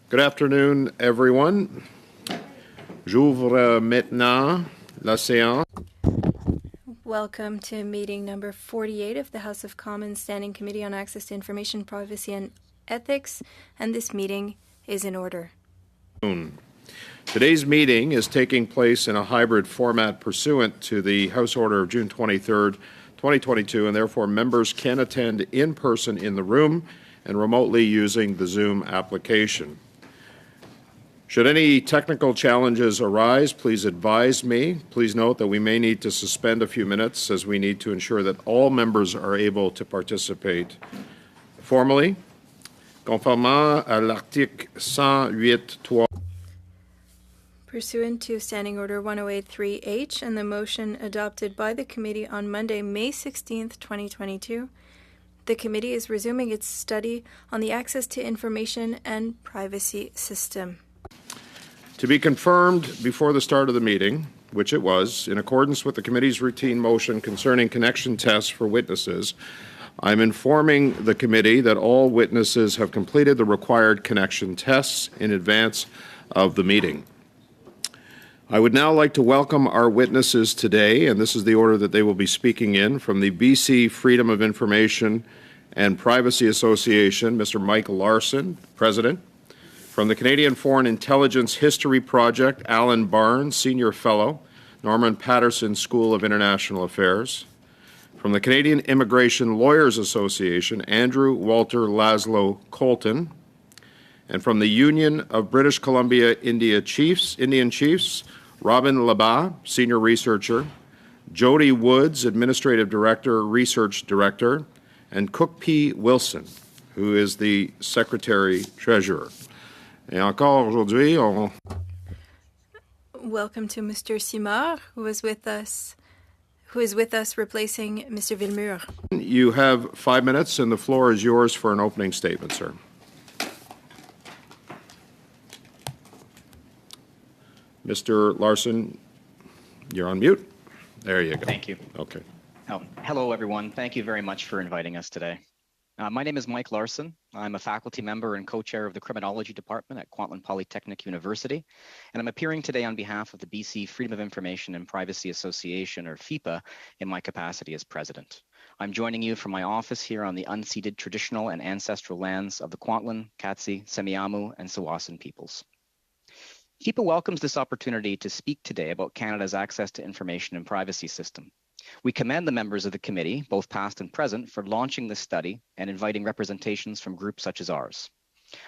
Good afternoon, everyone. J'ouvre maintenant la séance. Welcome to meeting number 48 of the House of Commons Standing Committee on Access to Information, Privacy and Ethics, and this meeting is in order. Today's meeting is taking place in a hybrid format pursuant to the House Order of June 23rd, 2022, and therefore members can attend in person in the room and remotely using the Zoom application. Should any technical challenges arise, please advise me. Please note that we may need to suspend a few minutes as we need to ensure that all members are able to participate formally. Conformément à l'article 108.3. Pursuant to Standing Order 1083H and the motion adopted by the committee on Monday, May 16th, 2022, the committee is resuming its study on the Access to Information and Privacy System. To be confirmed before the start of the meeting, which it was, in accordance with the committee's routine motion concerning connection tests for witnesses, I'm informing the committee that all witnesses have completed the required connection tests in advance of the meeting. I would now like to welcome our witnesses today, and this is the order that they will be speaking in, from the BC Freedom of Information and Privacy Association, Mr. Mike Larson, President. From the Canadian Foreign Intelligence History Project, Alan Barnes, Senior Fellow, Norman Paterson School of International Affairs. From the Canadian Immigration Lawyers Association, Andrew Walter Laszlo Colton. And from the Union of British Columbia Indian Chiefs, Robin Labat, Senior Researcher, Jody Woods, Administrative Director, Research Director, and Cook P. Wilson, who is the Secretary-Treasurer. Et encore aujourd'hui, Welcome to Mr. Simard, who is with us replacing Mr. Villemur. You have 5 minutes, and the floor is yours for an opening statement, sir. Mr. Larson, you're on mute. There you go. Thank you. Okay. Oh, hello, everyone. Thank you very much for inviting us today. My name is Mike Larson. I'm a faculty member and co-chair of the Criminology Department at Kwantlen Polytechnic University, and I'm appearing today on behalf of the BC Freedom of Information and Privacy Association, or FIPA, in my capacity as president. I'm joining you from my office here on the unceded traditional and ancestral lands of the Kwantlen, Katsi, Semiahmoo, and Tsawwassen peoples. FIPA welcomes this opportunity to speak today about Canada's access to information and privacy system. We commend the members of the committee, both past and present, for launching this study and inviting representations from groups such as ours.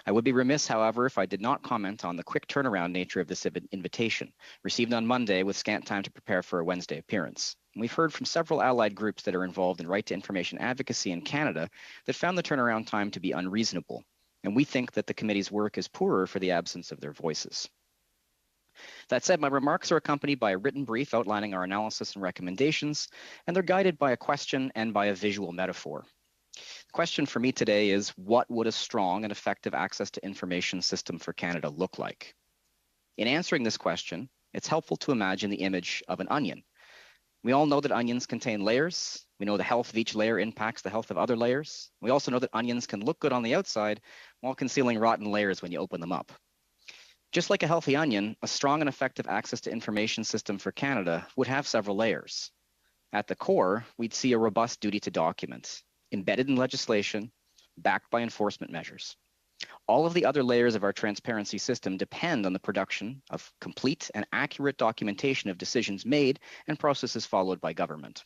I would be remiss, however, if I did not comment on the quick turnaround nature of this invitation, received on Monday with scant time to prepare for a Wednesday appearance. We've heard from several allied groups that are involved in right to information advocacy in Canada that found the turnaround time to be unreasonable, and we think that the committee's work is poorer for the absence of their voices. That said, my remarks are accompanied by a written brief outlining our analysis and recommendations, and they're guided by a question and by a visual metaphor. The question for me today is, what would a strong and effective access to information system for Canada look like? In answering this question, it's helpful to imagine the image of an onion. We all know that onions contain layers. We know the health of each layer impacts the health of other layers. We also know that onions can look good on the outside while concealing rotten layers when you open them up. Just like a healthy onion, a strong and effective access to information system for Canada would have several layers. At the core, we'd see a robust duty to document, embedded in legislation, backed by enforcement measures. All of the other layers of our transparency system depend on the production of complete and accurate documentation of decisions made and processes followed by government.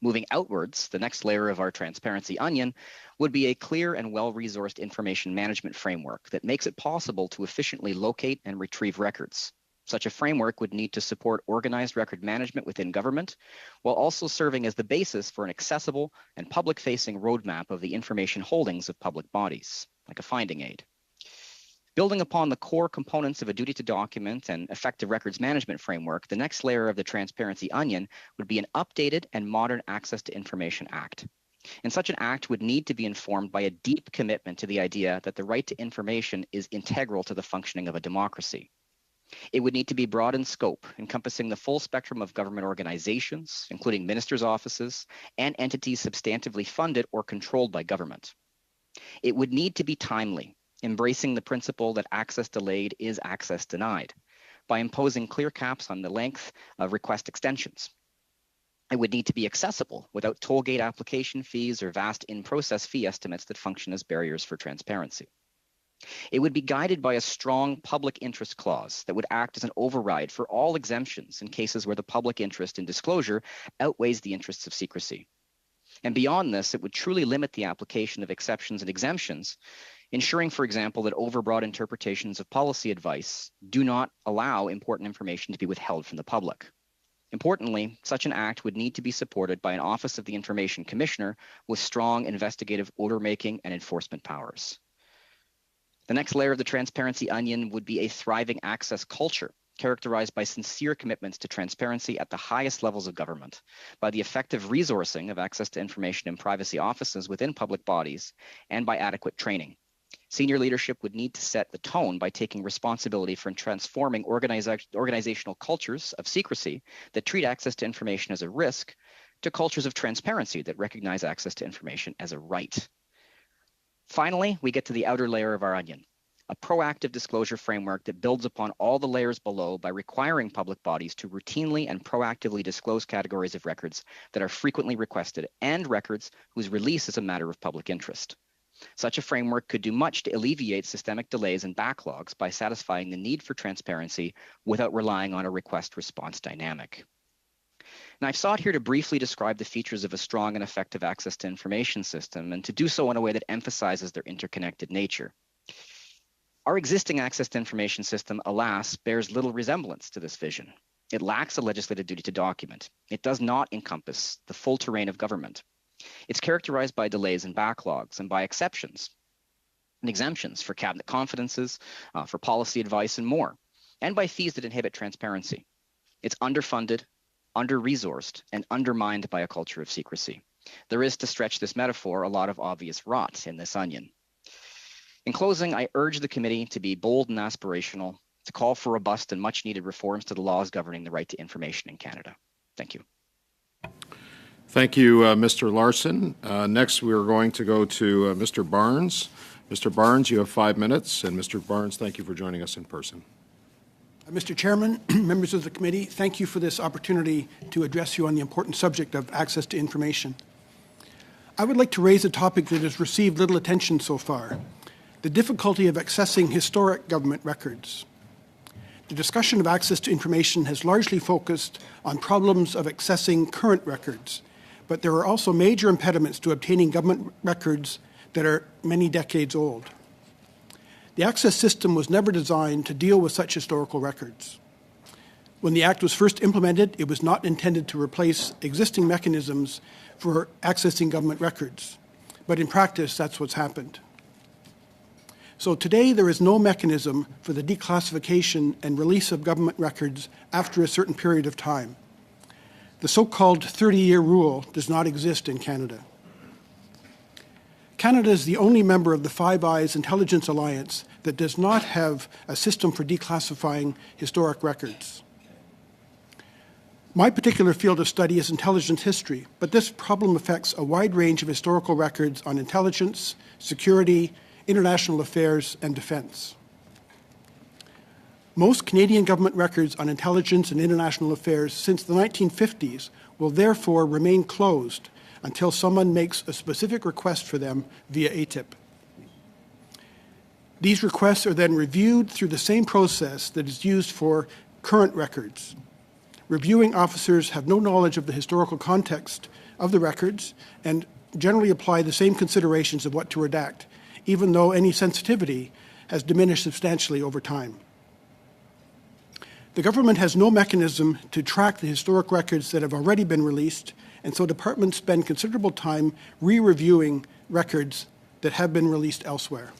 Moving outwards, the next layer of our transparency onion would be a clear and well-resourced information management framework that makes it possible to efficiently locate and retrieve records. Such a framework would need to support organized record management within government, while also serving as the basis for an accessible and public-facing roadmap of the information holdings of public bodies, like a finding aid. Building upon the core components of a duty to document and effective records management framework, the next layer of the transparency onion would be an updated and modern Access to Information Act. And such an act would need to be informed by a deep commitment to the idea that the right to information is integral to the functioning of a democracy. It would need to be broad in scope, encompassing the full spectrum of government organizations, including ministers' offices, and entities substantively funded or controlled by government. It would need to be timely, embracing the principle that access delayed is access denied, by imposing clear caps on the length of request extensions. It would need to be accessible without toll gate application fees or vast in-process fee estimates that function as barriers for transparency. It would be guided by a strong public interest clause that would act as an override for all exemptions in cases where the public interest in disclosure outweighs the interests of secrecy. And beyond this, it would truly limit the application of exceptions and exemptions, ensuring, for example, that overbroad interpretations of policy advice do not allow important information to be withheld from the public. Importantly, such an act would need to be supported by an Office of the Information Commissioner with strong investigative order-making and enforcement powers. The next layer of the transparency onion would be a thriving access culture, characterized by sincere commitments to transparency at the highest levels of government, by the effective resourcing of access to information in privacy offices within public bodies, and by adequate training. Senior leadership would need to set the tone by taking responsibility for transforming organizational cultures of secrecy that treat access to information as a risk to cultures of transparency that recognize access to information as a right. Finally, we get to the outer layer of our onion, a proactive disclosure framework that builds upon all the layers below by requiring public bodies to routinely and proactively disclose categories of records that are frequently requested and records whose release is a matter of public interest. Such a framework could do much to alleviate systemic delays and backlogs by satisfying the need for transparency without relying on a request-response dynamic. Now, I've sought here to briefly describe the features of a strong and effective access to information system, and to do so in a way that emphasizes their interconnected nature. Our existing access to information system, alas, bears little resemblance to this vision. It lacks a legislative duty to document. It does not encompass the full terrain of government. It's characterized by delays and backlogs, and by exceptions and exemptions for cabinet confidences, for policy advice, and more, and by fees that inhibit transparency. It's underfunded, under-resourced, and undermined by a culture of secrecy. There is, to stretch this metaphor, a lot of obvious rot in this onion. In closing, I urge the committee to be bold and aspirational, to call for robust and much-needed reforms to the laws governing the right to information in Canada. Thank you. Thank you, Mr. Larson. Next, we are going to go to Mr. Barnes. Mr. Barnes, you have 5 minutes. And Mr. Barnes, thank you for joining us in person. Mr. Chairman, members of the committee, thank you for this opportunity to address you on the important subject of access to information. I would like to raise a topic that has received little attention so far: the difficulty of accessing historic government records. The discussion of access to information has largely focused on problems of accessing current records, but there are also major impediments to obtaining government records that are many decades old. The access system was never designed to deal with such historical records. When the Act was first implemented, it was not intended to replace existing mechanisms for accessing government records, but in practice, that's what's happened. So today, there is no mechanism for the declassification and release of government records after a certain period of time. The so-called 30-year rule does not exist in Canada. Canada is the only member of the Five Eyes Intelligence Alliance that does not have a system for declassifying historic records. My particular field of study is intelligence history, but this problem affects a wide range of historical records on intelligence, security, international affairs, and defense. Most Canadian government records on intelligence and international affairs since the 1950s will therefore remain closed until someone makes a specific request for them via ATIP. These requests are then reviewed through the same process that is used for current records. Reviewing officers have no knowledge of the historical context of the records and generally apply the same considerations of what to redact, even though any sensitivity has diminished substantially over time. The government has no mechanism to track the historic records that have already been released, and so departments spend considerable time re-reviewing records that have been released elsewhere.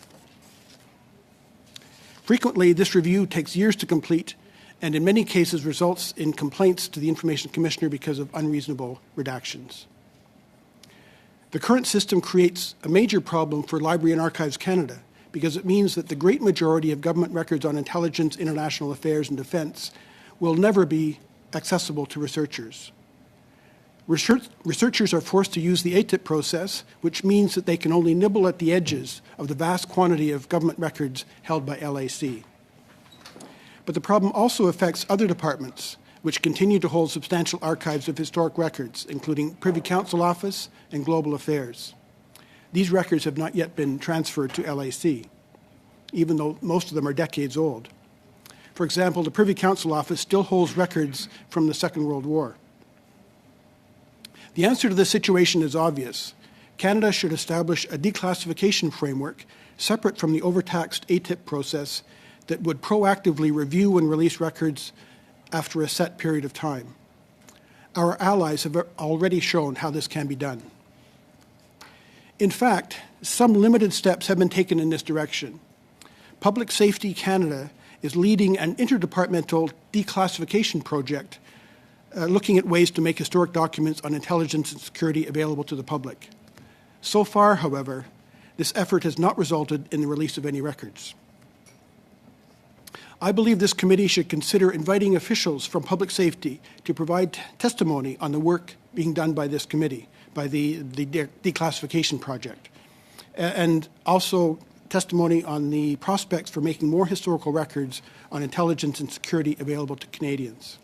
Frequently, this review takes years to complete, and in many cases results in complaints to the Information Commissioner because of unreasonable redactions. The current system creates a major problem for Library and Archives Canada because it means that the great majority of government records on intelligence, international affairs, and defense will never be accessible to researchers. Researchers are forced to use the ETHI process, which means that they can only nibble at the edges of the vast quantity of government records held by LAC. But the problem also affects other departments, which continue to hold substantial archives of historic records, including Privy Council Office and Global Affairs. These records have not yet been transferred to LAC, even though most of them are decades old. For example, the Privy Council Office still holds records from the Second World War. The answer to this situation is obvious. Canada should establish a declassification framework separate from the overtaxed ATIP process that would proactively review and release records after a set period of time. Our allies have already shown how this can be done. In fact, some limited steps have been taken in this direction. Public Safety Canada is leading an interdepartmental declassification project looking at ways to make historic documents on intelligence and security available to the public. So far, however, this effort has not resulted in the release of any records. I believe this committee should consider inviting officials from public safety to provide testimony on the work being done by this committee, by the declassification project, and also testimony on the prospects for making more historical records on intelligence and security available to Canadians.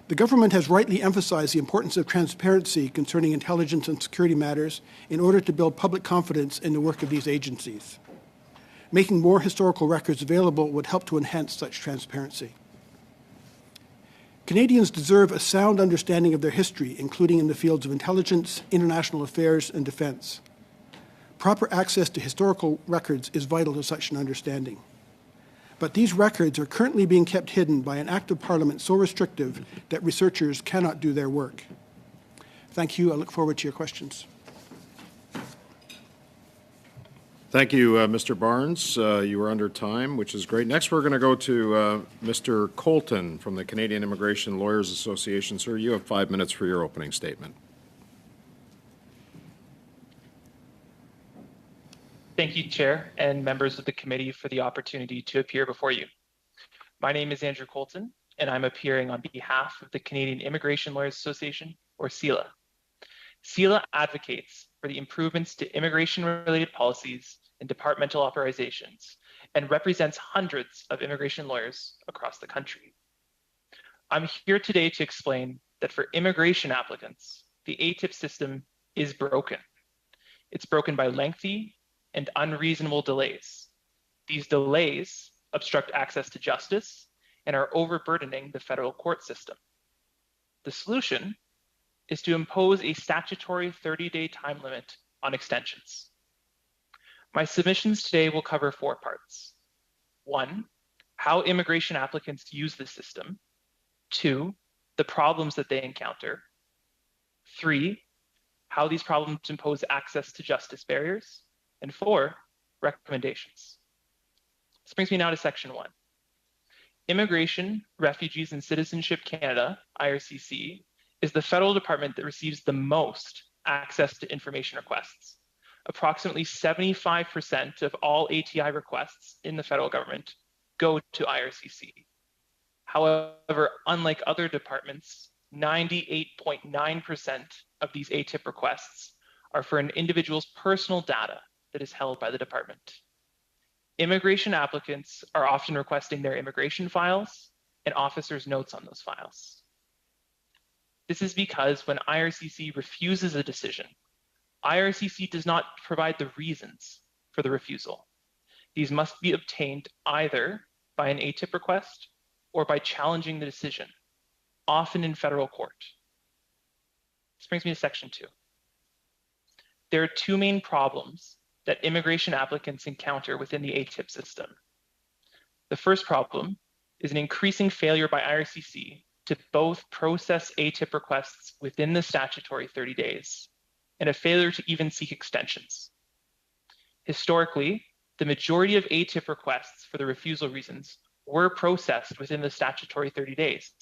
The government has rightly emphasized the importance of transparency concerning intelligence and security matters in order to build public confidence in the work of these agencies. Making more historical records available would help to enhance such transparency. Canadians deserve a sound understanding of their history, including in the fields of intelligence, international affairs, and defense. Proper access to historical records is vital to such an understanding. But these records are currently being kept hidden by an act of Parliament so restrictive that researchers cannot do their work. Thank you. I look forward to your questions. Thank you, Mr. Barnes. You were under time, which is great. Next, we're going to go to Mr. Colton from the Canadian Immigration Lawyers Association. Sir, you have 5 minutes for your opening statement. Thank you, Chair, and members of the committee for the opportunity to appear before you. My name is Andrew Colton, and I'm appearing on behalf of the Canadian Immigration Lawyers Association, or CILA. CILA advocates for the improvements to immigration-related policies and departmental authorizations, and represents hundreds of immigration lawyers across the country. I'm here today to explain that for immigration applicants, the ATIP system is broken. It's broken by lengthy and unreasonable delays. These delays obstruct access to justice and are overburdening the federal court system. The solution is to impose a statutory 30-day time limit on extensions. My submissions today will cover 4 parts. 1, how immigration applicants use the system. 2, the problems that they encounter. 3, how these problems impose access to justice barriers. And 4, recommendations. This brings me now to Section 1. Immigration, Refugees and Citizenship Canada, IRCC, is the federal department that receives the most access to information requests. Approximately 75% of all ATI requests in the federal government go to IRCC. However, unlike other departments, 98.9% of these ATIP requests are for an individual's personal data that is held by the department. Immigration applicants are often requesting their immigration files and officers' notes on those files. This is because when IRCC refuses a decision, IRCC does not provide the reasons for the refusal. These must be obtained either by an ATIP request or by challenging the decision, often in federal court. This brings me to Section 2. There are 2 main problems that immigration applicants encounter within the ATIP system. The first problem is an increasing failure by IRCC to both process ATIP requests within the statutory 30 days and a failure to even seek extensions. Historically, the majority of ATIP requests for the refusal reasons were processed within the statutory 30 days.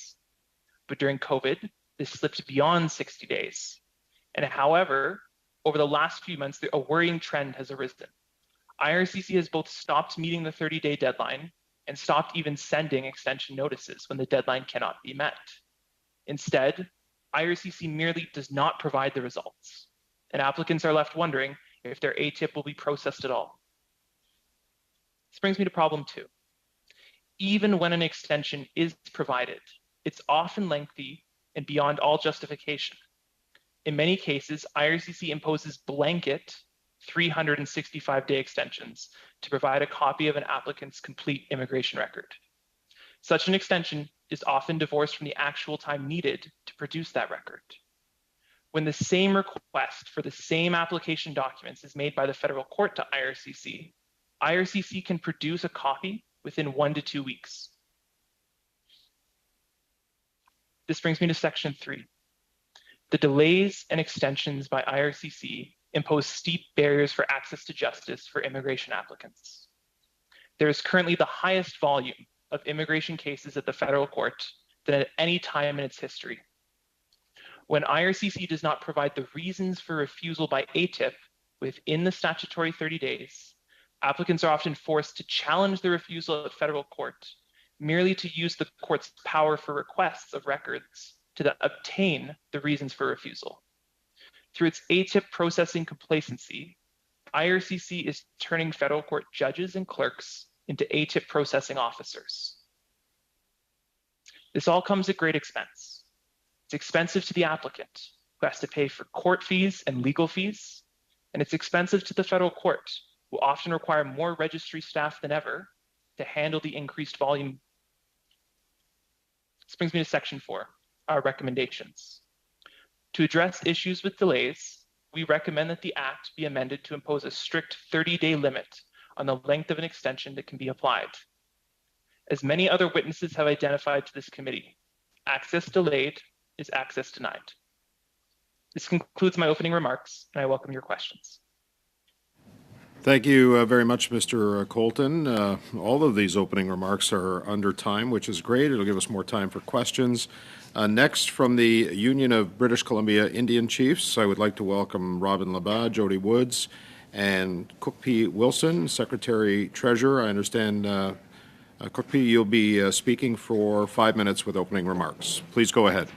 But during COVID, this slipped beyond 60 days. And however, over the last few months, a worrying trend has arisen. IRCC has both stopped meeting the 30-day deadline and stopped even sending extension notices when the deadline cannot be met. Instead, IRCC merely does not provide the results, and applicants are left wondering if their ATIP will be processed at all. This brings me to problem 2. Even when an extension is provided, it's often lengthy and beyond all justification. In many cases, IRCC imposes blanket 365-day extensions to provide a copy of an applicant's complete immigration record. Such an extension is often divorced from the actual time needed to produce that record. When the same request for the same application documents is made by the federal court to IRCC, IRCC can produce a copy within 1 to 2 weeks. This brings me to section 3. The delays and extensions by IRCC impose steep barriers for access to justice for immigration applicants. There is currently the highest volume of immigration cases at the federal court than at any time in its history. When IRCC does not provide the reasons for refusal by ATIP within the statutory 30 days, applicants are often forced to challenge the refusal at federal court merely to use the court's power for requests of records to obtain the reasons for refusal. Through its ATIP processing complacency, IRCC is turning federal court judges and clerks into ATIP processing officers. This all comes at great expense. It's expensive to the applicant, who has to pay for court fees and legal fees, and it's expensive to the federal court, who often require more registry staff than ever to handle the increased volume. This brings me to section 4, our recommendations. To address issues with delays, we recommend that the Act be amended to impose a strict 30-day limit on the length of an extension that can be applied. As many other witnesses have identified to this committee, access delayed is access denied. This concludes my opening remarks, and I welcome your questions. Thank you very much, Mr. Colton. All of these opening remarks are under time, which is great. It'll give us more time for questions. Next, from the Union of British Columbia Indian Chiefs, I would like to welcome Robin Labat, Jody Woods, and Cook P. Wilson, Secretary-Treasurer. I understand, Cook P., you'll be speaking for 5 minutes with opening remarks. Please go ahead.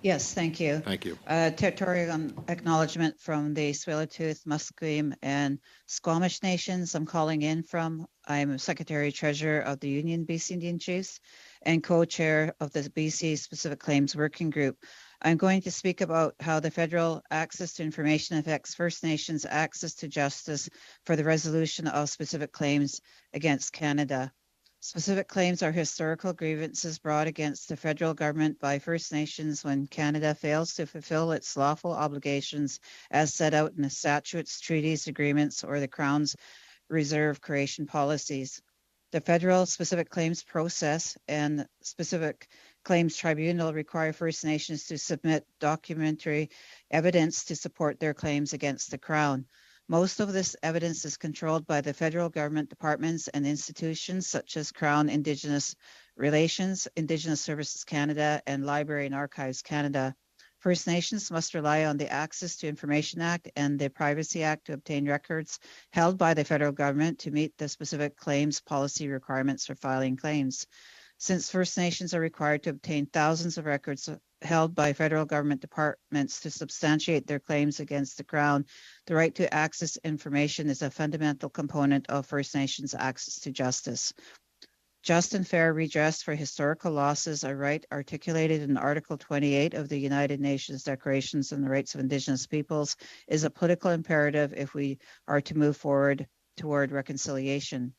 Yes, thank you. Thank you. Territorial acknowledgement from the Tsleil-Waututh, Musqueam, and Squamish Nations. I'm calling in from. I'm Secretary-Treasurer of the Union BC Indian Chiefs and co-chair of the BC Specific Claims Working Group. I'm going to speak about how the federal access to information affects First Nations access to justice for the resolution of specific claims against Canada. Specific claims are historical grievances brought against the federal government by First Nations when Canada fails to fulfill its lawful obligations as set out in the statutes, treaties, agreements, or the Crown's reserve creation policies. The federal specific claims process and specific claims tribunal require First Nations to submit documentary evidence to support their claims against the Crown. Most of this evidence is controlled by the federal government departments and institutions such as Crown Indigenous Relations, Indigenous Services Canada, and Library and Archives Canada. First Nations must rely on the Access to Information Act and the Privacy Act to obtain records held by the federal government to meet the specific claims policy requirements for filing claims. Since First Nations are required to obtain thousands of records held by federal government departments to substantiate their claims against the Crown, the right to access information is a fundamental component of First Nations access to justice. Just and fair redress for historical losses, a right articulated in Article 28 of the United Nations Declarations on the Rights of Indigenous Peoples, is a political imperative if we are to move forward toward reconciliation.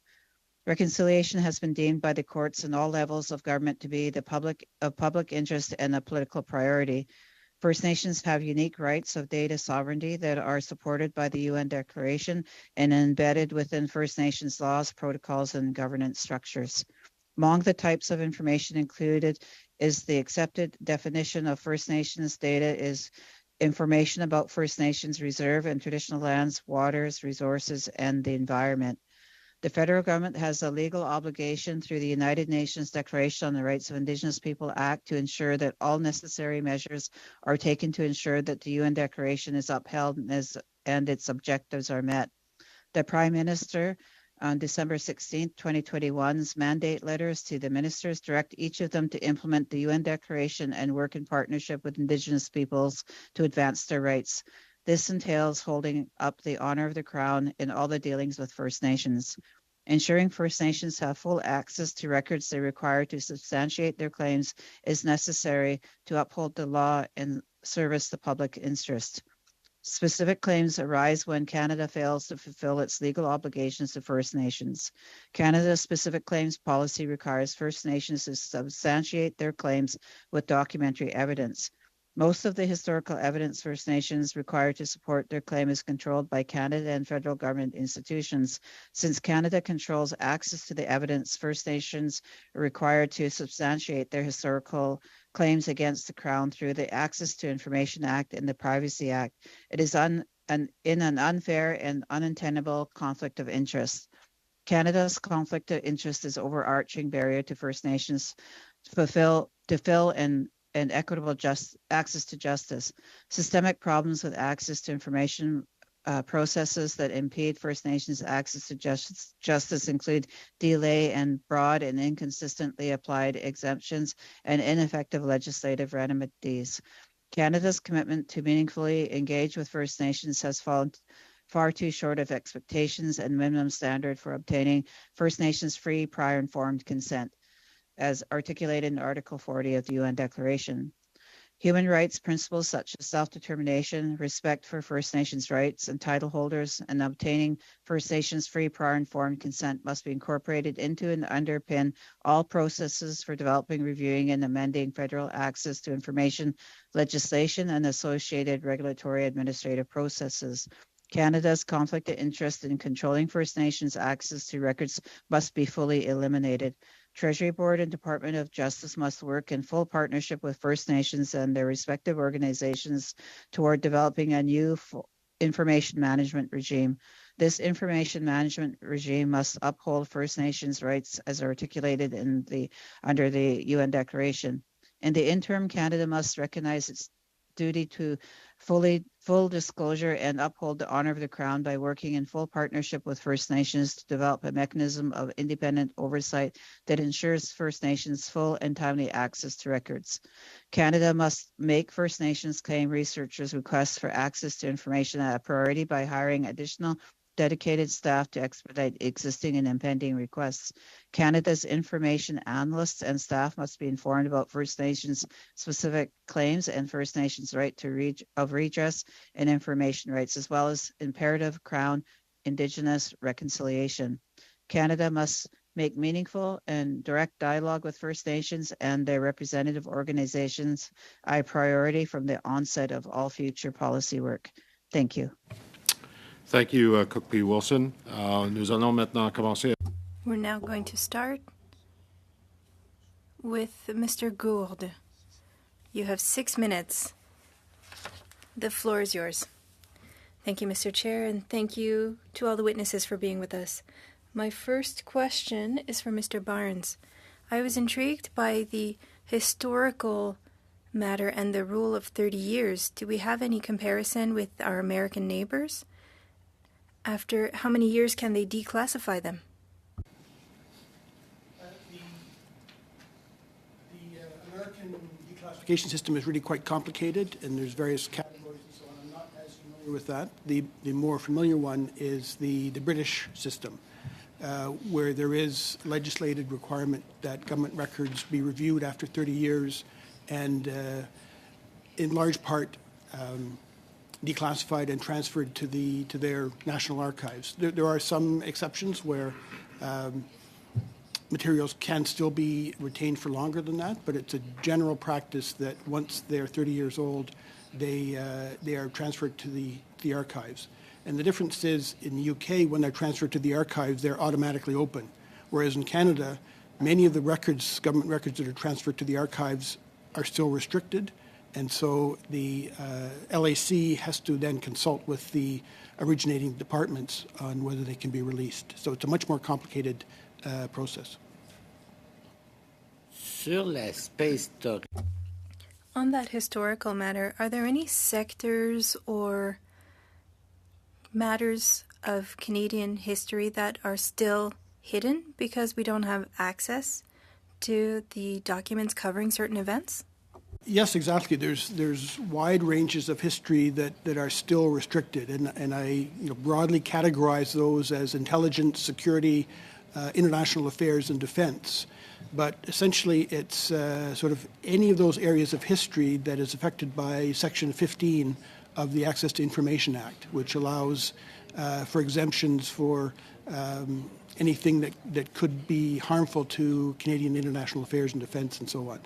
Reconciliation has been deemed by the courts and all levels of government to be of public interest and a political priority. First Nations have unique rights of data sovereignty that are supported by the UN Declaration and embedded within First Nations laws, protocols, and governance structures. Among the types of information included is the accepted definition of First Nations data is information about First Nations reserve and traditional lands, waters, resources, and the environment. The federal government has a legal obligation through the United Nations Declaration on the Rights of Indigenous People Act to ensure that all necessary measures are taken to ensure that the UN Declaration is upheld and its objectives are met. The Prime Minister on December 16, 2021's mandate letters to the ministers direct each of them to implement the UN Declaration and work in partnership with Indigenous peoples to advance their rights. This entails holding up the honor of the Crown in all the dealings with First Nations. Ensuring First Nations have full access to records they require to substantiate their claims is necessary to uphold the law and service the public interest. Specific claims arise when Canada fails to fulfill its legal obligations to First Nations. Canada's specific claims policy requires First Nations to substantiate their claims with documentary evidence. Most of the historical evidence First Nations require to support their claim is controlled by Canada and federal government institutions. Since Canada controls access to the evidence, First Nations are required to substantiate their historical claims against the Crown through the Access to Information Act and the Privacy Act. It is in an unfair and unintendable conflict of interest. Canada's conflict of interest is overarching barrier to First Nations to fill and equitable access to justice. Systemic problems with access to information processes that impede First Nations access to justice include delay and broad and inconsistently applied exemptions and ineffective legislative remedies. Canada's commitment to meaningfully engage with First Nations has fallen far too short of expectations and minimum standard for obtaining First Nations free, prior informed consent, as articulated in Article 40 of the UN Declaration. Human rights principles such as self-determination, respect for First Nations rights and title holders, and obtaining First Nations free, prior informed consent must be incorporated into and underpin all processes for developing, reviewing, and amending federal access to information legislation and associated regulatory administrative processes. Canada's conflict of interest in controlling First Nations access to records must be fully eliminated. Treasury Board and Department of Justice must work in full partnership with First Nations and their respective organizations toward developing a new information management regime. This information management regime must uphold First Nations rights as articulated under the UN Declaration. In the interim, Canada must recognize its duty to full disclosure and uphold the honor of the Crown by working in full partnership with First Nations to develop a mechanism of independent oversight that ensures First Nations full and timely access to records. Canada must make First Nations claim researchers' requests for access to information a priority by hiring additional dedicated staff to expedite existing and impending requests. Canada's information analysts and staff must be informed about First Nations specific claims and First Nations right to redress and information rights, as well as imperative Crown Indigenous reconciliation. Canada must make meaningful and direct dialogue with First Nations and their representative organizations a priority from the onset of all future policy work. Thank you. Thank you, Cook P. Wilson. Nous allons maintenant commencer. We're now going to start with Mr. Gourde. You have 6 minutes. The floor is yours. Thank you, Mr. Chair, and thank you to all the witnesses for being with us. My first question is for Mr. Barnes. I was intrigued by the historical matter and the rule of 30 years. Do we have any comparison with our American neighbors? After how many years can they declassify them? The American declassification system is really quite complicated, and there's various categories and so on. I'm not as familiar with that. The more familiar one is the British system, where there is legislated requirement that government records be reviewed after 30 years and in large part declassified and transferred to their national archives. There are some exceptions where materials can still be retained for longer than that, but it's a general practice that once they're 30 years old, they are transferred to the archives. And the difference is in the UK, when they're transferred to the archives, they're automatically open. Whereas in Canada, many of the records, government records that are transferred to the archives are still restricted. And so the LAC has to then consult with the originating departments on whether they can be released. So it's a much more complicated process. On that historical matter, are there any sectors or matters of Canadian history that are still hidden because we don't have access to the documents covering certain events? Yes, exactly. There's wide ranges of history that are still restricted, and I broadly categorize those as intelligence, security, international affairs, and defense. But essentially, it's sort of any of those areas of history that is affected by Section 15 of the Access to Information Act, which allows for exemptions for anything that could be harmful to Canadian international affairs and defense and so on.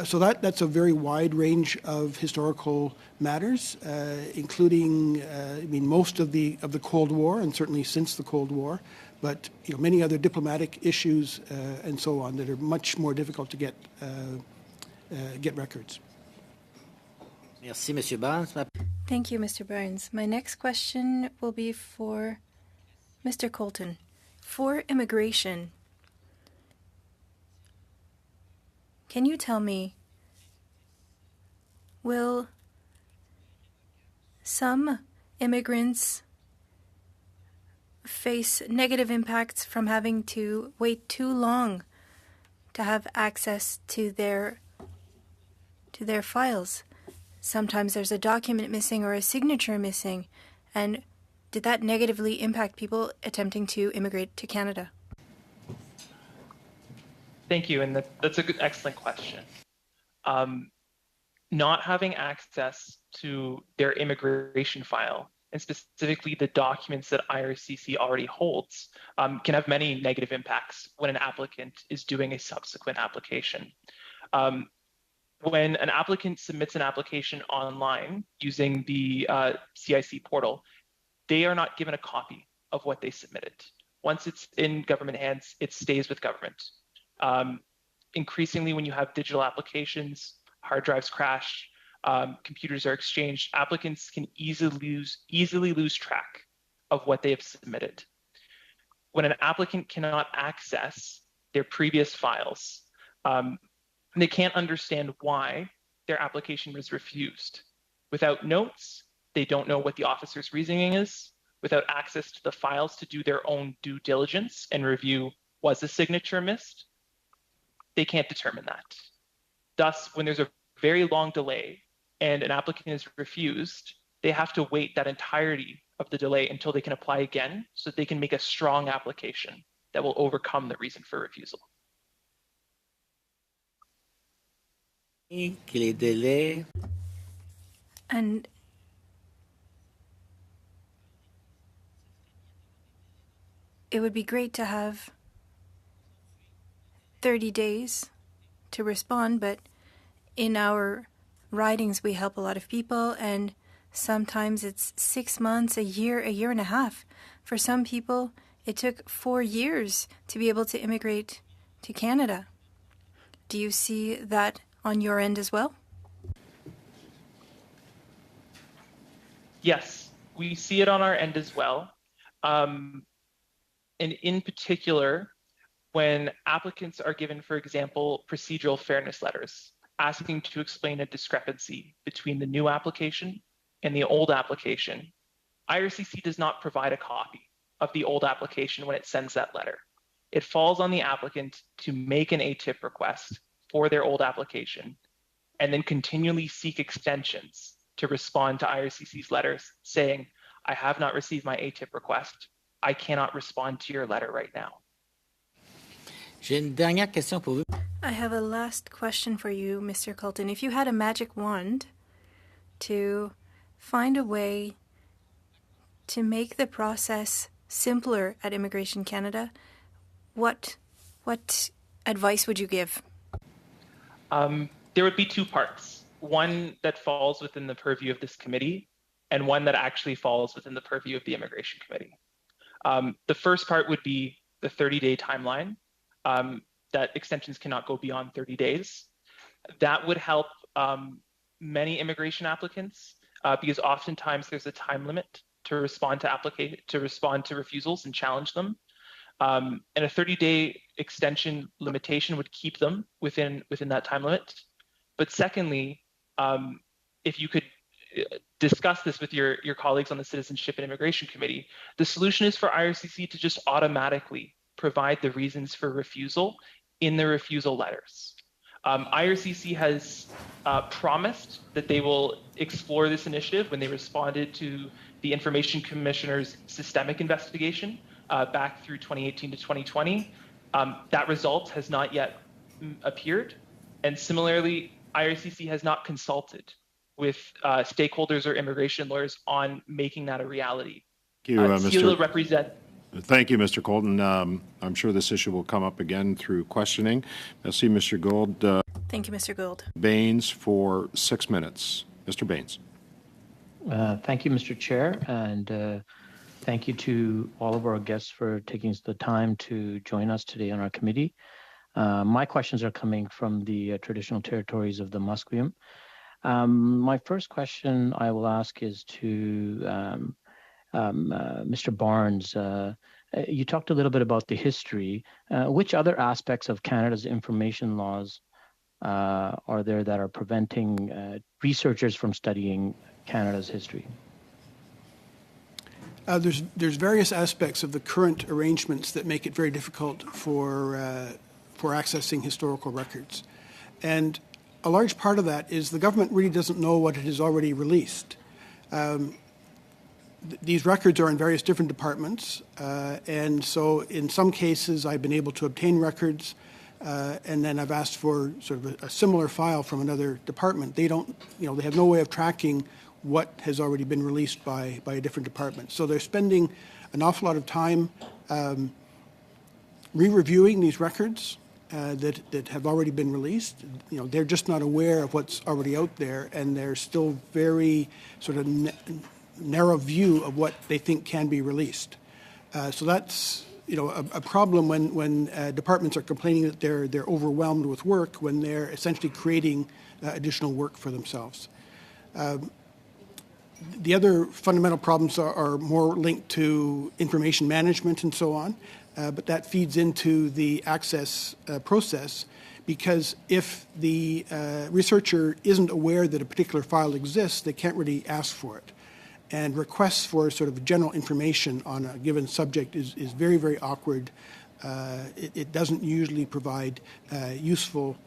So that's a very wide range of historical matters, including, most of the Cold War, and certainly since the Cold War, but many other diplomatic issues and so on that are much more difficult to get records. Merci, Monsieur Barnes. Thank you, Mr. Burns. My next question will be for Mr. Colton. For immigration, can you tell me, will some immigrants face negative impacts from having to wait too long to have access to their files? Sometimes there's a document missing or a signature missing, and did that negatively impact people attempting to immigrate to Canada? Thank you, and that's a good, excellent question. Not having access to their immigration file, and specifically the documents that IRCC already holds, can have many negative impacts when an applicant is doing a subsequent application. When an applicant submits an application online using the CIC portal, they are not given a copy of what they submitted. Once it's in government hands, it stays with government. Increasingly, when you have digital applications, hard drives crash, computers are exchanged, applicants can easily lose track of what they have submitted. When an applicant cannot access their previous files, they can't understand why their application was refused. Without notes, they don't know what the officer's reasoning is. Without access to the files to do their own due diligence and review, was the signature missed? They can't determine that. Thus, when there's a very long delay and an applicant is refused, they have to wait that entirety of the delay until they can apply again so that they can make a strong application that will overcome the reason for refusal. And it would be great to have 30 days to respond, but in our ridings we help a lot of people, and sometimes it's 6 months, a year and a half. For some people, it took 4 years to be able to immigrate to Canada. Do you see that on your end as well? Yes, we see it on our end as well. And in particular, when applicants are given, for example, procedural fairness letters, asking to explain a discrepancy between the new application and the old application, IRCC does not provide a copy of the old application when it sends that letter. It falls on the applicant to make an ATIP request for their old application and then continually seek extensions to respond to IRCC's letters saying, I have not received my ATIP request. I cannot respond to your letter right now. I have a last question for you, Mr. Colton. If you had a magic wand to find a way to make the process simpler at Immigration Canada, what advice would you give? There would be two parts. One that falls within the purview of this committee, and one that actually falls within the purview of the Immigration Committee. The first part would be the 30-day timeline, that extensions cannot go beyond 30 days. That would help many immigration applicants because oftentimes there's a time limit to respond to refusals and challenge them. And a 30-day extension limitation would keep them within that time limit. But secondly, if you could discussed this with your colleagues on the Citizenship and Immigration Committee. The solution is for IRCC to just automatically provide the reasons for refusal in the refusal letters. IRCC has promised that they will explore this initiative when they responded to the Information Commissioner's systemic investigation back through 2018 to 2020. That result has not yet appeared. And similarly, IRCC has not consulted with stakeholders or immigration lawyers on making that a reality. Thank you, Thank you, Mr. Colton. I'm sure this issue will come up again through questioning. Merci, Mr. Gould. Thank you, Mr. Gould. Baines for 6 minutes. Mr. Baines. Thank you, Mr. Chair, and thank you to all of our guests for taking the time to join us today on our committee. My questions are coming from the traditional territories of the Musqueam. My first question I will ask is to Mr. Barnes. You talked a little bit about the history. Which other aspects of Canada's information laws are there that are preventing researchers from studying Canada's history? There's various aspects of the current arrangements that make it very difficult for accessing historical records. And a large part of that is the government really doesn't know what it has already released. These records are in various different departments, and so in some cases I've been able to obtain records, and then I've asked for sort of a similar file from another department. They don't, they have no way of tracking what has already been released by a different department. So they're spending an awful lot of time re-reviewing these records that have already been released. They're just not aware of what's already out there, and they're still very sort of narrow view of what they think can be released. So that's a problem when departments are complaining that they're overwhelmed with work when they're essentially creating additional work for themselves. The other fundamental problems are more linked to information management and so on, but that feeds into the access process, because if the researcher isn't aware that a particular file exists, they can't really ask for it. And requests for sort of general information on a given subject is very, very awkward. It doesn't usually provide useful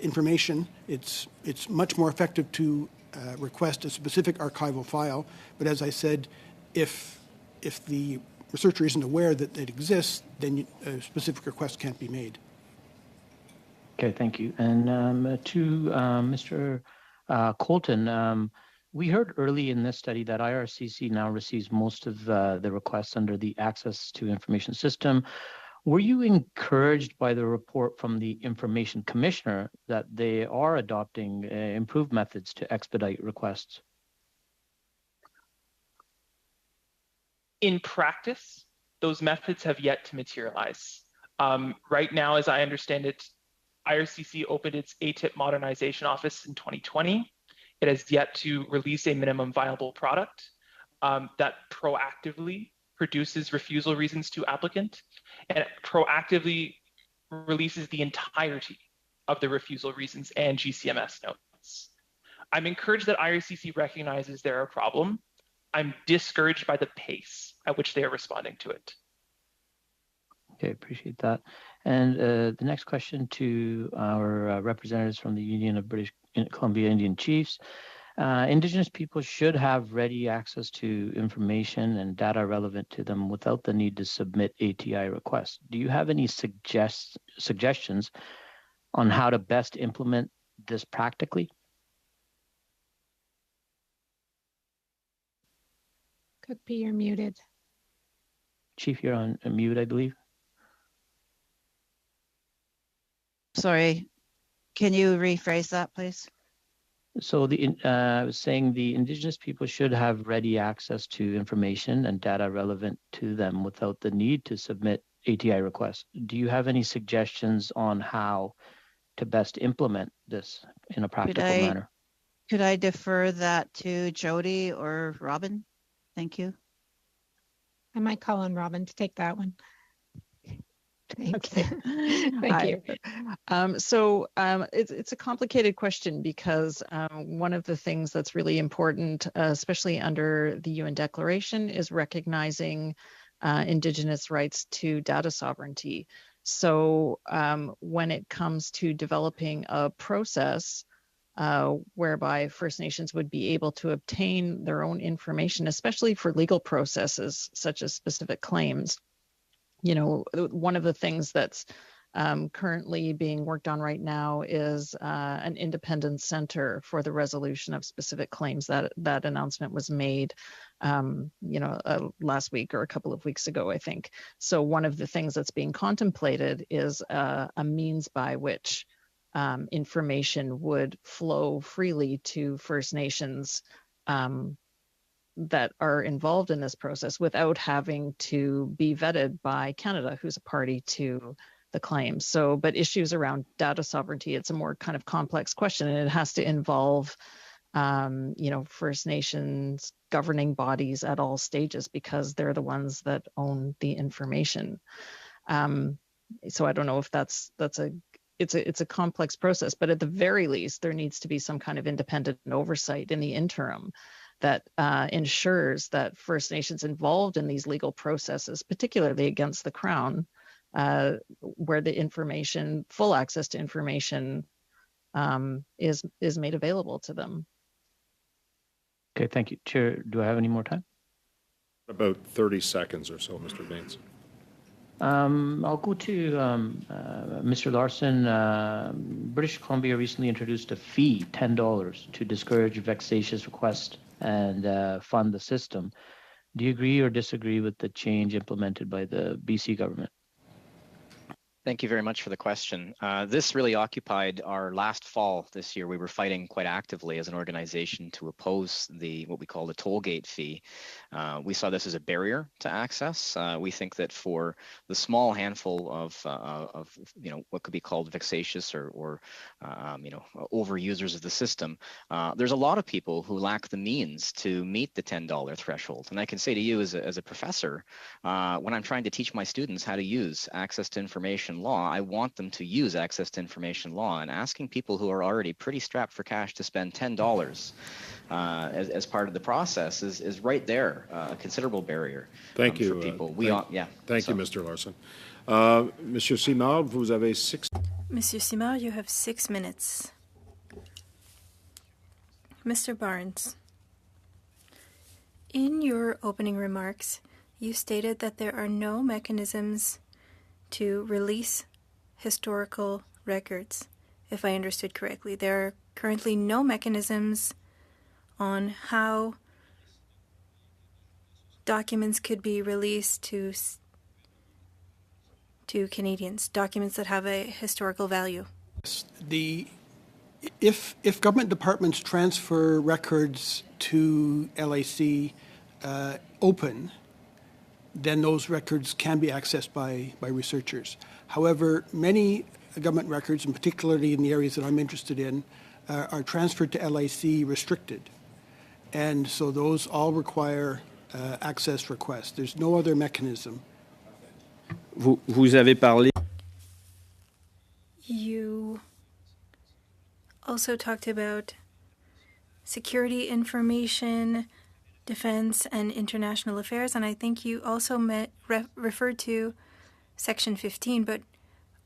information. It's much more effective to request a specific archival file. But as I said, if the researcher isn't aware that it exists, then a specific request can't be made. Okay, thank you. And to Mr. Colton, we heard early in this study that IRCC now receives most of the requests under the Access to Information System. Were you encouraged by the report from the Information Commissioner that they are adopting improved methods to expedite requests? In practice, those methods have yet to materialize. Right now, as I understand it, IRCC opened its ATIP modernization office in 2020. It has yet to release a minimum viable product that proactively produces refusal reasons to applicant and proactively releases the entirety of the refusal reasons and GCMS notes. I'm encouraged that IRCC recognizes they're a problem. I'm discouraged by the pace at which they are responding to it. Okay, appreciate that. And the next question to our representatives from the Union of British Columbia Indian Chiefs. Indigenous people should have ready access to information and data relevant to them without the need to submit ATI requests. Do you have any suggestions on how to best implement this practically? Cookby, you're muted. Chief, you're on mute, I believe. Sorry, can you rephrase that, please? So I was saying the Indigenous people should have ready access to information and data relevant to them without the need to submit ATI requests. Do you have any suggestions on how to best implement this in a practical manner? Could I defer that to Jody or Robin? Thank you. I might call on Robin to take that one. Thanks. Thank Hi. you. It's a complicated question because one of the things that's really important, especially under the UN Declaration, is recognizing Indigenous rights to data sovereignty. So when it comes to developing a process whereby First Nations would be able to obtain their own information, especially for legal processes such as specific claims, one of the things that's currently being worked on right now is an independent center for the resolution of specific claims. That announcement was made, last week or a couple of weeks ago, I think. So one of the things that's being contemplated is a means by which information would flow freely to First Nations that are involved in this process without having to be vetted by Canada, who's a party to the claims. So, but issues around data sovereignty, it's a more kind of complex question, and it has to involve, First Nations governing bodies at all stages because they're the ones that own the information. So I don't know if it's a complex process, but at the very least, there needs to be some kind of independent oversight in the interim that ensures that First Nations involved in these legal processes, particularly against the Crown, where the information, full access to information, is made available to them. Okay, thank you. Chair, do I have any more time? About 30 seconds or so, Mr. Baines. I'll go to Mr. Larson. British Columbia recently introduced a fee, $10, to discourage vexatious requests and fund the system. Do you agree or disagree with the change implemented by the BC government? Thank you very much for the question. This really occupied our last fall this year. We were fighting quite actively as an organization to oppose what we call the toll gate fee. We saw this as a barrier to access. We think that for the small handful of what could be called vexatious or overusers of the system, there's a lot of people who lack the means to meet the $10 threshold. And I can say to you as a professor, when I'm trying to teach my students how to use access to information law, I want them to use access to information law, and asking people who are already pretty strapped for cash to spend $10 as part of the process is right there, a considerable barrier. Thank you. For people. Thank you, Mr. Larson. Monsieur Simard, vous avez 6. Monsieur Simard, you have 6 minutes. Mr. Barnes, in your opening remarks, you stated that there are no mechanisms to release historical records, if I understood correctly. There are currently no mechanisms on how documents could be released to Canadians, documents that have a historical value. If government departments transfer records to LAC open, then those records can be accessed by researchers. However, many government records, and particularly in the areas that I'm interested in, are transferred to LAC restricted. And so those all require access requests. There's no other mechanism. Vous avez parlé. You also talked about security information, defense, and international affairs, and I think you also referred to Section 15, but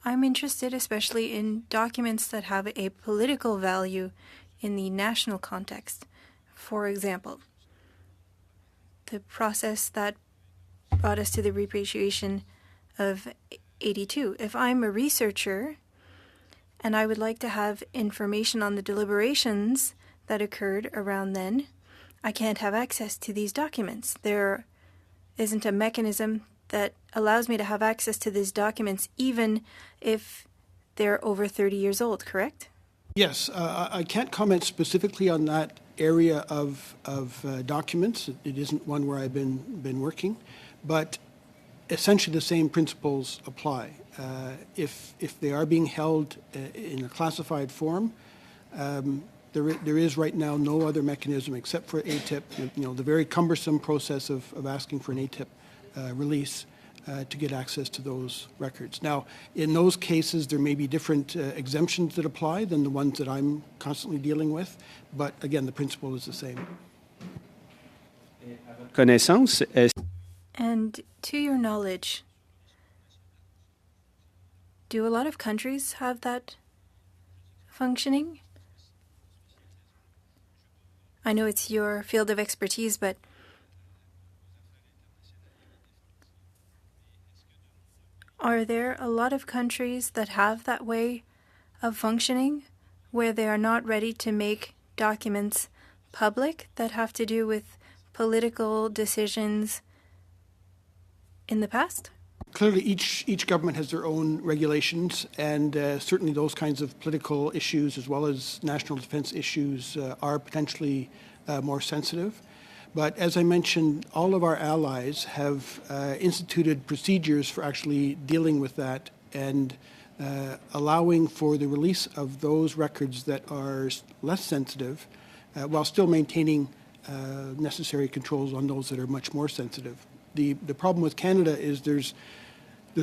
I'm interested especially in documents that have a political value in the national context. For example, the process that brought us to the repatriation of 82. If I'm a researcher and I would like to have information on the deliberations that occurred around then, I can't have access to these documents. There isn't a mechanism that allows me to have access to these documents even if they're over 30 years old, correct? Yes, I can't comment specifically on that area of documents. It isn't one where I've been working, but essentially the same principles apply. If they are being held in a classified form, there is right now no other mechanism except for ATIP. The very cumbersome process of asking for an ATIP release to get access to those records. Now, in those cases, there may be different exemptions that apply than the ones that I'm constantly dealing with, but again, the principle is the same. Connaissance, And to your knowledge, do a lot of countries have that functioning? I know it's your field of expertise, but are there a lot of countries that have that way of functioning, where they are not ready to make documents public that have to do with political decisions in the past? Clearly, each government has their own regulations, and certainly those kinds of political issues, as well as national defense issues, are potentially more sensitive. But as I mentioned, all of our allies have instituted procedures for actually dealing with that and allowing for the release of those records that are less sensitive, while still maintaining necessary controls on those that are much more sensitive. The problem with Canada is there's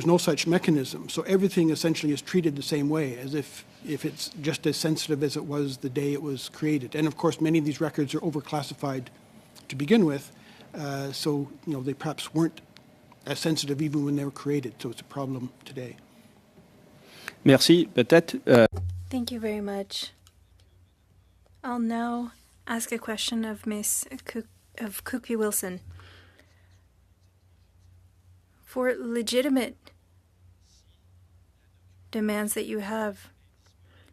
no such mechanism. So everything essentially is treated the same way, as if it's just as sensitive as it was the day it was created. And of course, many of these records are overclassified to begin with, so they perhaps weren't as sensitive even when they were created. So it's a problem today. merci. Peut-être. Thank you very much. I'll now ask a question of Ms. Cookby Wilson. For legitimate demands that you have,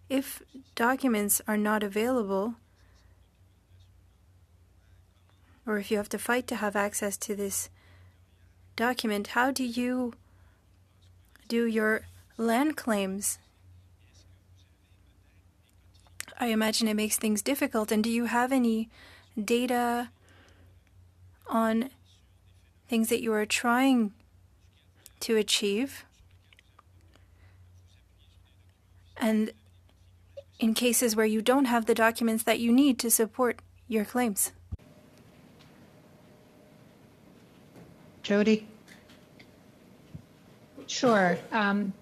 if documents are not available, or if you have to fight to have access to this document, how do you do your land claims? I imagine it makes things difficult. And do you have any data on things that you are trying to achieve? And in cases where you don't have the documents that you need to support your claims? Jody? Sure.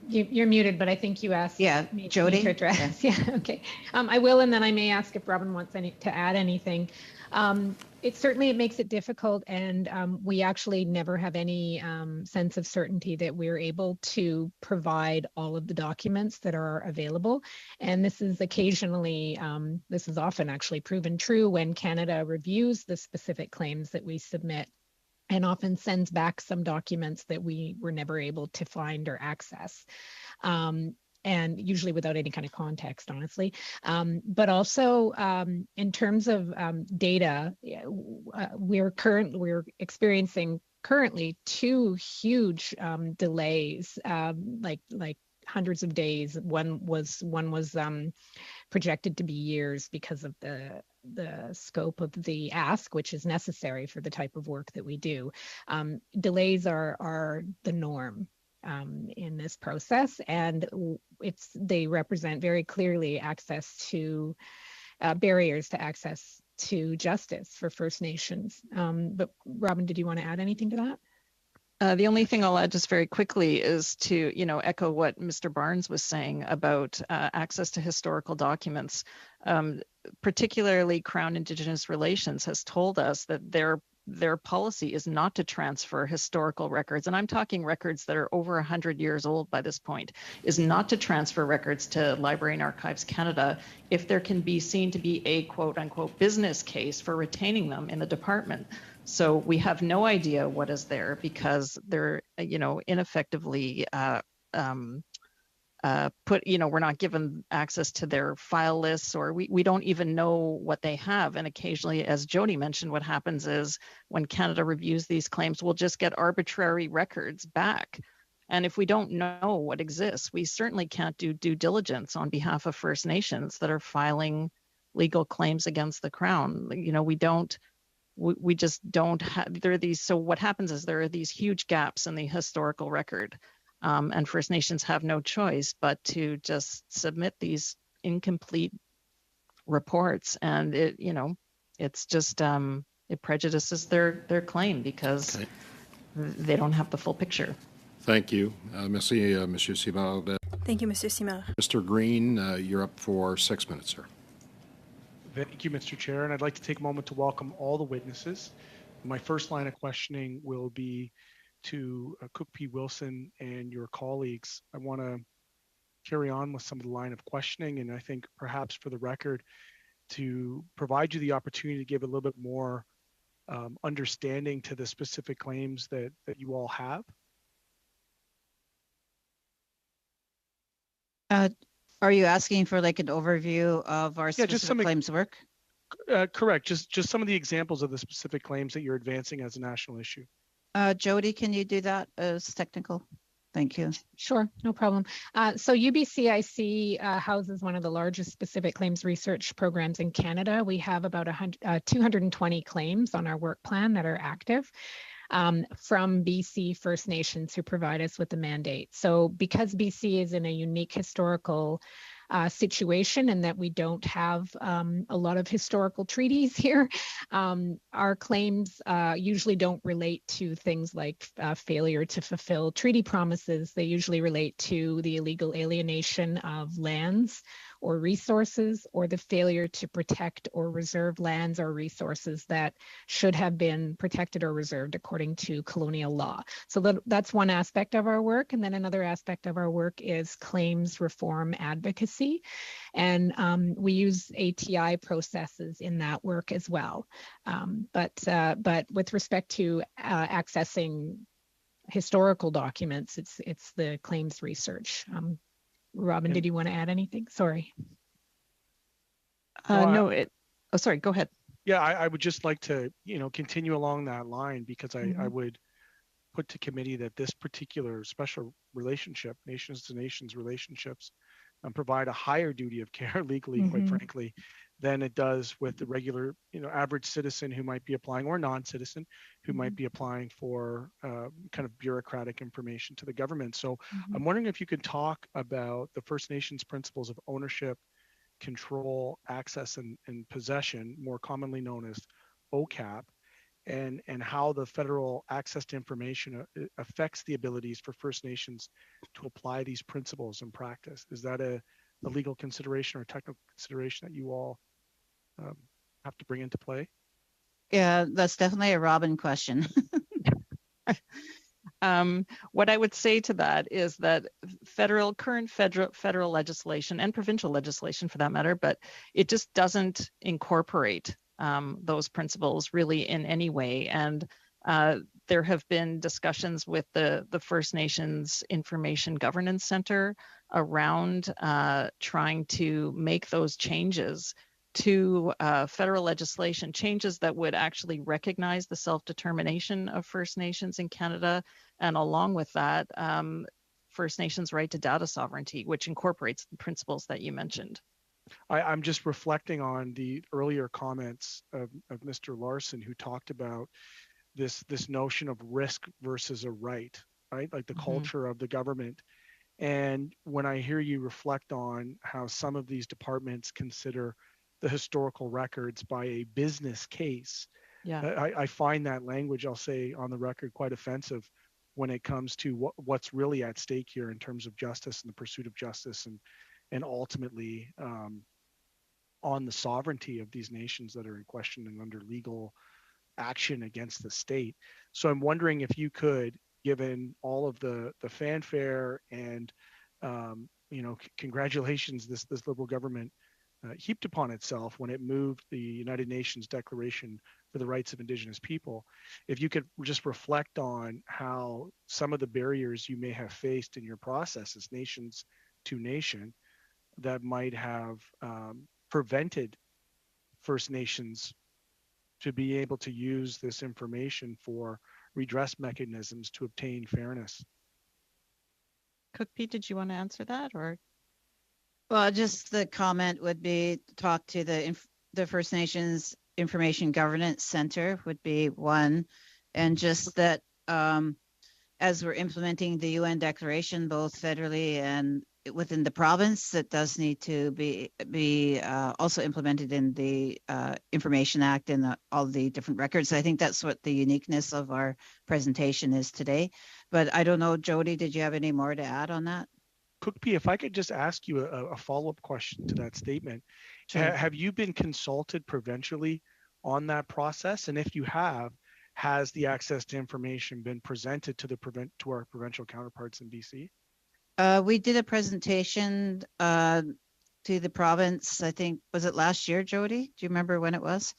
You're muted, but I think you asked me Jody? to address. Yeah, okay. I will, and then I may ask if Robin wants to add anything. It makes it difficult, and we actually never have any sense of certainty that we're able to provide all of the documents that are available. And this is often actually proven true when Canada reviews the specific claims that we submit, and often sends back some documents that we were never able to find or access. And usually without any kind of context, honestly. But also in terms of data, we're experiencing currently two huge delays, like hundreds of days. One was projected to be years because of the scope of the ask, which is necessary for the type of work that we do. Delays are the norm in this process, and they represent very clearly access to barriers to access to justice for First Nations. But Robin, did you want to add anything to that? The only thing I'll add just very quickly is to, echo what Mr. Barnes was saying about access to historical documents. Particularly Crown Indigenous Relations has told us that their policy is not to transfer historical records, and I'm talking records that are over 100 years old by this point, is not to transfer records to Library and Archives Canada if there can be seen to be a quote-unquote business case for retaining them in the department. So we have no idea what is there because they're, ineffectively we're not given access to their file lists, or we don't even know what they have. And occasionally, as Jody mentioned, what happens is when Canada reviews these claims, we'll just get arbitrary records back. And if we don't know what exists, we certainly can't do due diligence on behalf of First Nations that are filing legal claims against the Crown. We just don't have, so what happens is there are these huge gaps in the historical record. And First Nations have no choice but to just submit these incomplete reports, and it's just it prejudices their claim because they don't have the full picture. Thank you. Merci, Monsieur Simard. Thank you, Mr. Simard. Mr. Green, you're up for 6 minutes, sir. Thank you, Mr. Chair, and I'd like to take a moment to welcome all the witnesses. My first line of questioning will be to Cook P. Wilson and your colleagues. I want to carry on with some of the line of questioning, and I think perhaps for the record, to provide you the opportunity to give a little bit more understanding to the specific claims that you all have. Are you asking for like an overview of our specific just some claims work? Correct. Just some of the examples of the specific claims that you're advancing as a national issue. Jody, can you do that as technical? Thank you. Sure, no problem. So UBCIC houses one of the largest specific claims research programs in Canada. We have about 220 claims on our work plan that are active from BC First Nations who provide us with the mandate. So because BC is in a unique historical situation and that we don't have a lot of historical treaties here, our claims usually don't relate to things like failure to fulfill treaty promises. They usually relate to the illegal alienation of lands or resources, or the failure to protect or reserve lands or resources that should have been protected or reserved according to colonial law. So that's one aspect of our work. And then another aspect of our work is claims reform advocacy. And we use ETHI processes in that work as well. But with respect to accessing historical documents, it's the claims research. Robin, did you want to add anything? Sorry. No, sorry, go ahead. Yeah, I would just like to, continue along that line, because I would put to committee that this particular special relationship, nations to nations relationships, provide a higher duty of care legally, quite frankly, than it does with the regular, average citizen who might be applying, or non-citizen who might be applying for kind of bureaucratic information to the government. So I'm wondering if you could talk about the First Nations principles of ownership, control, access, and possession, more commonly known as OCAP, and how the federal access to information affects the abilities for First Nations to apply these principles in practice. Is that a legal consideration or technical consideration that you all have to bring into play? Yeah, that's definitely a Robin question. What I would say to that is that current federal legislation and provincial legislation for that matter, but it just doesn't incorporate those principles really in any way. And there have been discussions with the First Nations Information Governance Center around trying to make those changes to federal legislation, changes that would actually recognize the self-determination of First Nations in Canada, and along with that, First Nations' right to data sovereignty, which incorporates the principles that you mentioned. I'm just reflecting on the earlier comments of Mr. Larson, who talked about this notion of risk versus a right, like the culture of the government. And when I hear you reflect on how some of these departments consider the historical records by a business case, I find that language, I'll say on the record, quite offensive when it comes to what's really at stake here in terms of justice and the pursuit of justice, and ultimately on the sovereignty of these nations that are in question and under legal action against the state. So I'm wondering if you could, given all of the fanfare and congratulations this Liberal government heaped upon itself when it moved the United Nations Declaration for the Rights of Indigenous People, if you could just reflect on how some of the barriers you may have faced in your process as nations to nation that might have prevented First Nations to be able to use this information for redress mechanisms to obtain fairness. Cookpee, did you want to answer that, or? Well, just the comment would be talk to the First Nations Information Governance Center would be one, and just that as we're implementing the UN Declaration, both federally and within the province, that does need to be also implemented in the Information Act and all the different records. I think that's what the uniqueness of our presentation is today. But I don't know, Jody, did you have any more to add on that? Cookpee, if I could just ask you a follow-up question to that statement. Sure. Have you been consulted provincially on that process? And if you have, has the access to information been presented to our provincial counterparts in BC? We did a presentation to the province, I think, was it last year, Jody? Do you remember when it was?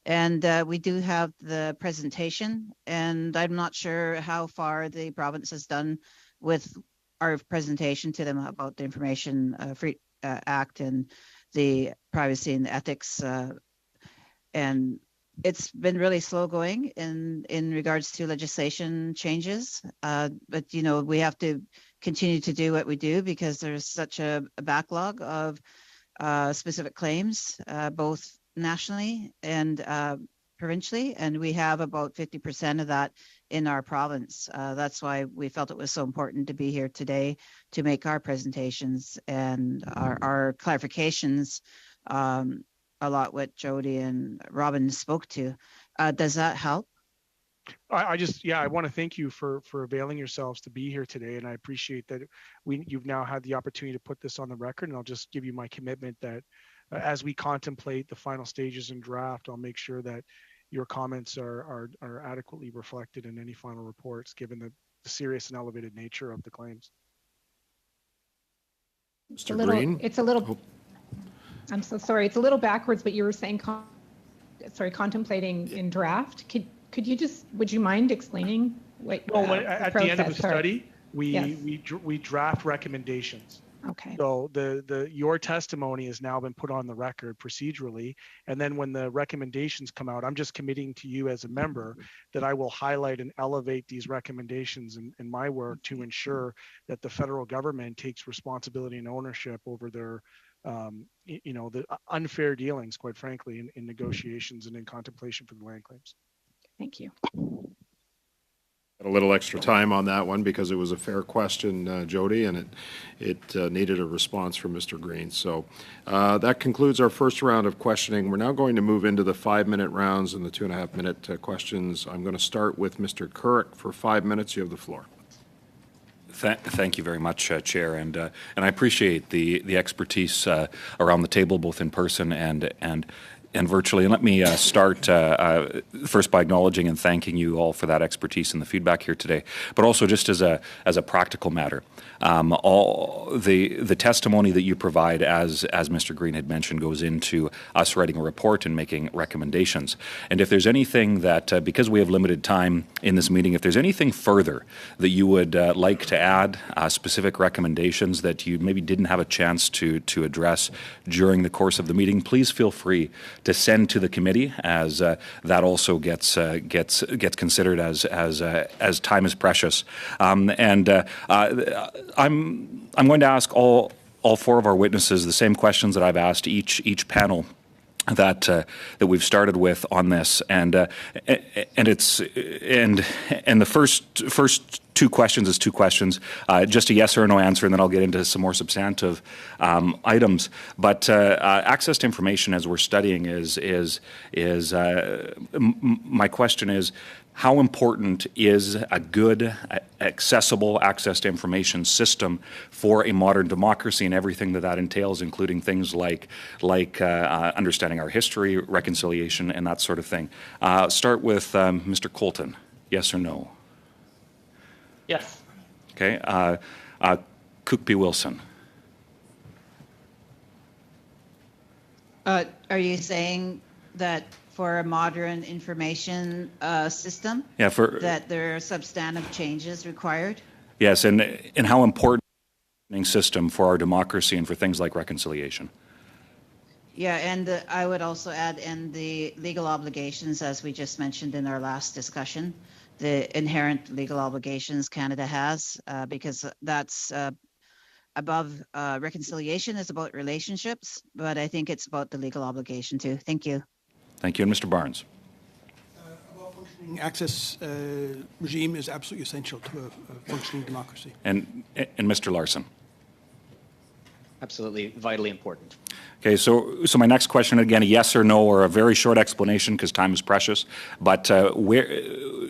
And we do have the presentation, and I'm not sure how far the province has done with our presentation to them about the Information Free Act and the privacy and ethics. And it's been really slow going in regards to legislation changes. But, you know, we have to continue to do what we do because there's such a backlog of specific claims, both nationally and provincially, and we have about 50% of that in our province. That's why we felt it was so important to be here today to make our presentations and our clarifications, a lot what Jody and Robin spoke to. Does that help? I want to thank you for availing yourselves to be here today, and I appreciate that you've now had the opportunity to put this on the record, and I'll just give you my commitment that as we contemplate the final stages in draft, I'll make sure that your comments are adequately reflected in any final reports, given the serious and elevated nature of the claims. Mr. Green? It's a little, I'm so sorry, it's a little backwards, but you were saying, contemplating in draft. Could you would you mind explaining what at the end of the study, Yes. we draft recommendations. Okay. So your testimony has now been put on the record procedurally, and then when the recommendations come out, I'm just committing to you as a member that I will highlight and elevate these recommendations in my work to ensure that the federal government takes responsibility and ownership over their the unfair dealings, quite frankly, in negotiations and in contemplation for the land claims. Thank you. A little extra time on that one because it was a fair question, Jody, and it needed a response from Mr. Green. So that concludes our first round of questioning. We're now going to move into the 5-minute rounds and the 2.5-minute questions. I'm going to start with Mr. Kurek for 5 minutes. You have the floor. Thank you very much, Chair, and I appreciate the expertise around the table, both in person and virtually. And let me start first by acknowledging and thanking you all for that expertise and the feedback here today, but also just as a practical matter. All the testimony that you provide, as Mr. Green had mentioned, goes into us writing a report and making recommendations. And if there's anything that, because we have limited time in this meeting, if there's anything further that you would like to add, specific recommendations that you maybe didn't have a chance to address during the course of the meeting, please feel free to send to the committee, as that also gets considered as time is precious. I'm going to ask all four of our witnesses the same questions that I've asked each panel that we've started with on this, and the first two questions is two questions, just a yes or no answer, and then I'll get into some more substantive items. But access to information, as we're studying, my question is, how important is a good, accessible access to information system for a modern democracy and everything that entails, including things like understanding our history, reconciliation, and that sort of thing? Start with Mr. Colton. Yes or no? Yes. Okay. Cookpee Wilson. Are you saying that for a modern information system, that there are substantive changes required? Yes, and how important is a system for our democracy and for things like reconciliation? Yeah, and I would also add in the legal obligations, as we just mentioned in our last discussion, the inherent legal obligations Canada has, because that's above reconciliation is about relationships, but I think it's about the legal obligation too. Thank you. Thank you. And Mr. Barnes. A well-functioning access regime is absolutely essential to a functioning democracy. And Mr. Larson. Absolutely, vitally important. Okay, so my next question, again, a yes or no, or a very short explanation because time is precious. But where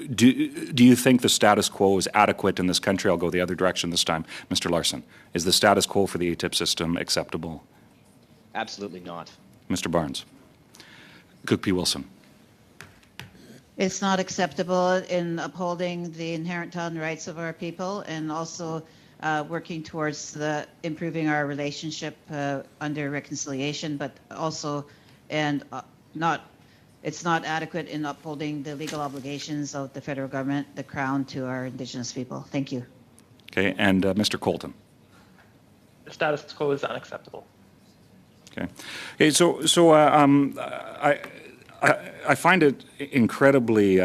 do you think the status quo is adequate in this country? I'll go the other direction this time, Mr. Larson. Is the status quo for the ATIP system acceptable? Absolutely not. Mr. Barnes. Cook P. Wilson. It's not acceptable in upholding the inherent rights of our people, and also working towards improving our relationship under reconciliation, but also it's not adequate in upholding the legal obligations of the federal government, the Crown, to our Indigenous people. Thank you. Okay, and Mr. Colton. The status quo is unacceptable. Okay. Okay. So I find it incredibly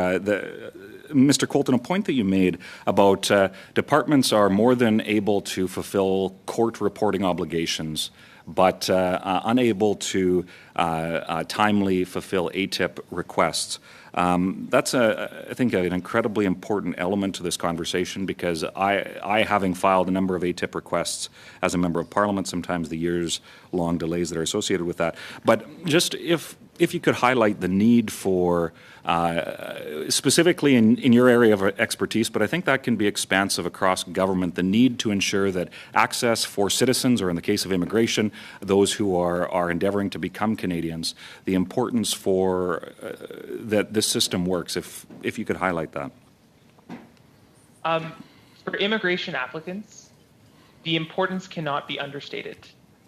Mr. Colton, a point that you made about departments are more than able to fulfill court reporting obligations, but unable to timely fulfill ATIP requests. That's, I think, an incredibly important element to this conversation, because I, having filed a number of ATIP requests as a member of Parliament, sometimes the years-long delays that are associated with that. But just if you could highlight the need for, specifically in your area of expertise, but I think that can be expansive across government, the need to ensure that access for citizens, or in the case of immigration, those who are endeavoring to become Canadians, the importance for that this system works, if you could highlight that. For immigration applicants, the importance cannot be understated.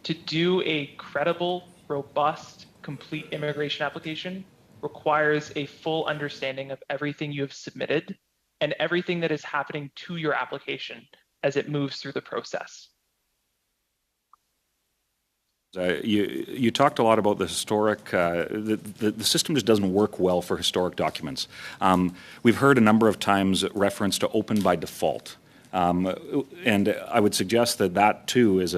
To do a credible, robust, complete immigration application requires a full understanding of everything you have submitted and everything that is happening to your application as it moves through the process. You talked a lot about the historic, the system just doesn't work well for historic documents. We've heard a number of times reference to open by default. And I would suggest that too is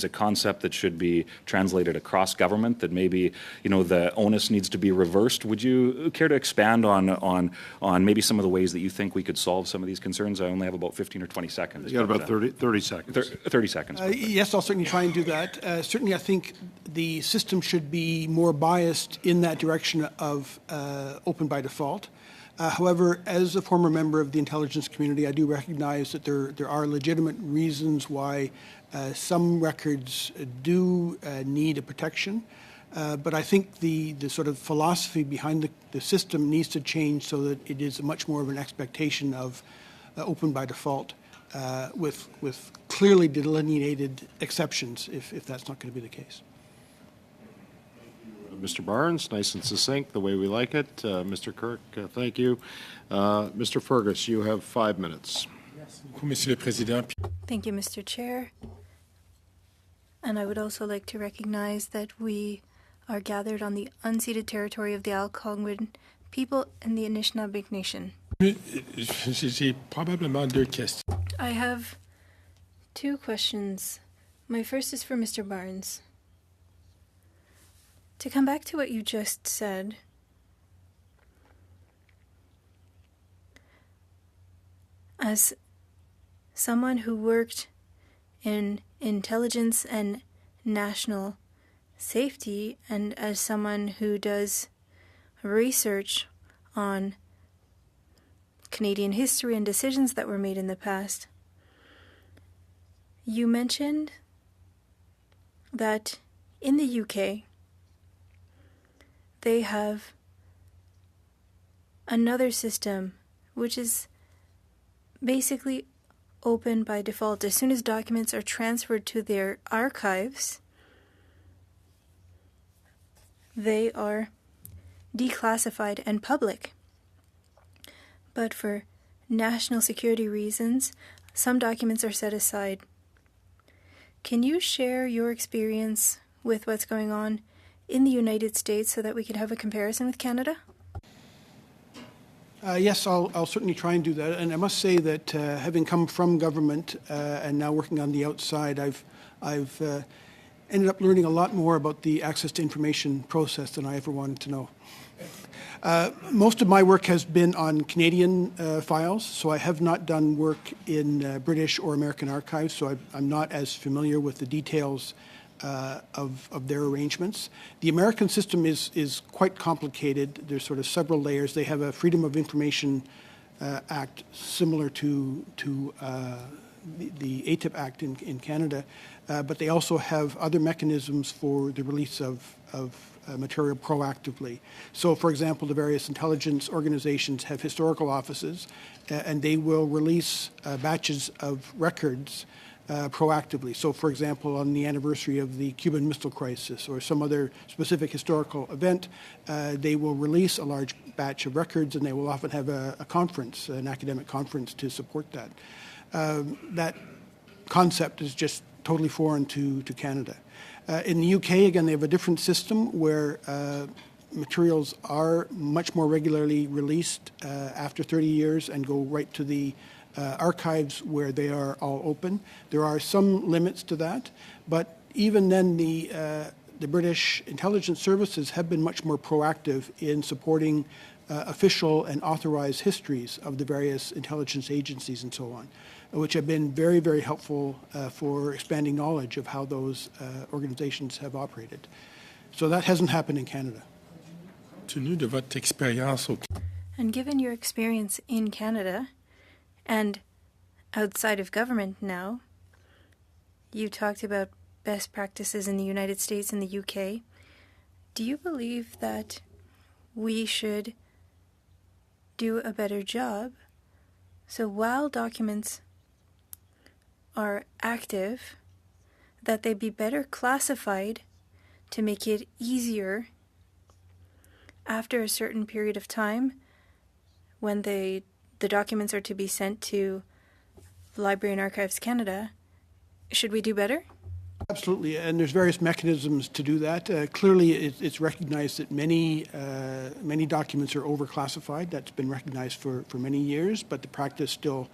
a concept that should be translated across government, that maybe, the onus needs to be reversed. Would you care to expand on maybe some of the ways that you think we could solve some of these concerns? I only have about 15 or 20 seconds. You got about 30 seconds. 30 seconds. Yes, I'll certainly try and do that. Certainly, I think the system should be more biased in that direction of open by default. However, as a former member of the intelligence community, I do recognize that there are legitimate reasons why some records do need a protection. But I think the sort of philosophy behind the system needs to change so that it is much more of an expectation of open by default with clearly delineated exceptions if that's not going to be the case. Mr. Barnes, nice and succinct, the way we like it. Mr. Kirk, thank you. Mr. Fergus, you have 5 minutes. Thank you, Mr. Chair. And I would also like to recognize that we are gathered on the unceded territory of the Algonquin people and the Anishinaabe Nation. I have 2 questions. My first is for Mr. Barnes. To come back to what you just said, as someone who worked in intelligence and national safety, and as someone who does research on Canadian history and decisions that were made in the past, you mentioned that in the UK, they have another system which is basically open by default. As soon as documents are transferred to their archives, they are declassified and public. But for national security reasons, some documents are set aside. Can you share your experience with what's going on in the United States so that we could have a comparison with Canada? Yes, I'll certainly try and do that. And I must say that having come from government and now working on the outside, I've ended up learning a lot more about the access to information process than I ever wanted to know. Most of my work has been on Canadian files, so I have not done work in British or American archives, so I'm not as familiar with the details of their arrangements. The American system is quite complicated. There's sort of several layers. They have a Freedom of Information Act similar to the ETHI Act in Canada, but they also have other mechanisms for the release of material proactively. So, for example, the various intelligence organizations have historical offices, and they will release batches of records proactively. So, for example, on the anniversary of the Cuban Missile Crisis or some other specific historical event, they will release a large batch of records, and they will often have a conference, an academic conference, to support that. That concept is just totally foreign to Canada. In the UK, again, they have a different system where materials are much more regularly released after 30 years and go right to the archives where they are all open. There are some limits to that, but even then the British intelligence services have been much more proactive in supporting official and authorized histories of the various intelligence agencies and so on, which have been very, very helpful for expanding knowledge of how those organizations have operated. So that hasn't happened in Canada. And given your experience in Canada and outside of government now, you talked about best practices in the United States and the UK. Do you believe that we should do a better job so while documents are active, that they be better classified to make it easier after a certain period of time when the documents are to be sent to Library and Archives Canada? Should we do better? Absolutely, and there's various mechanisms to do that. Clearly, it's recognized that many documents are overclassified. That's been recognized for many years, but the practice still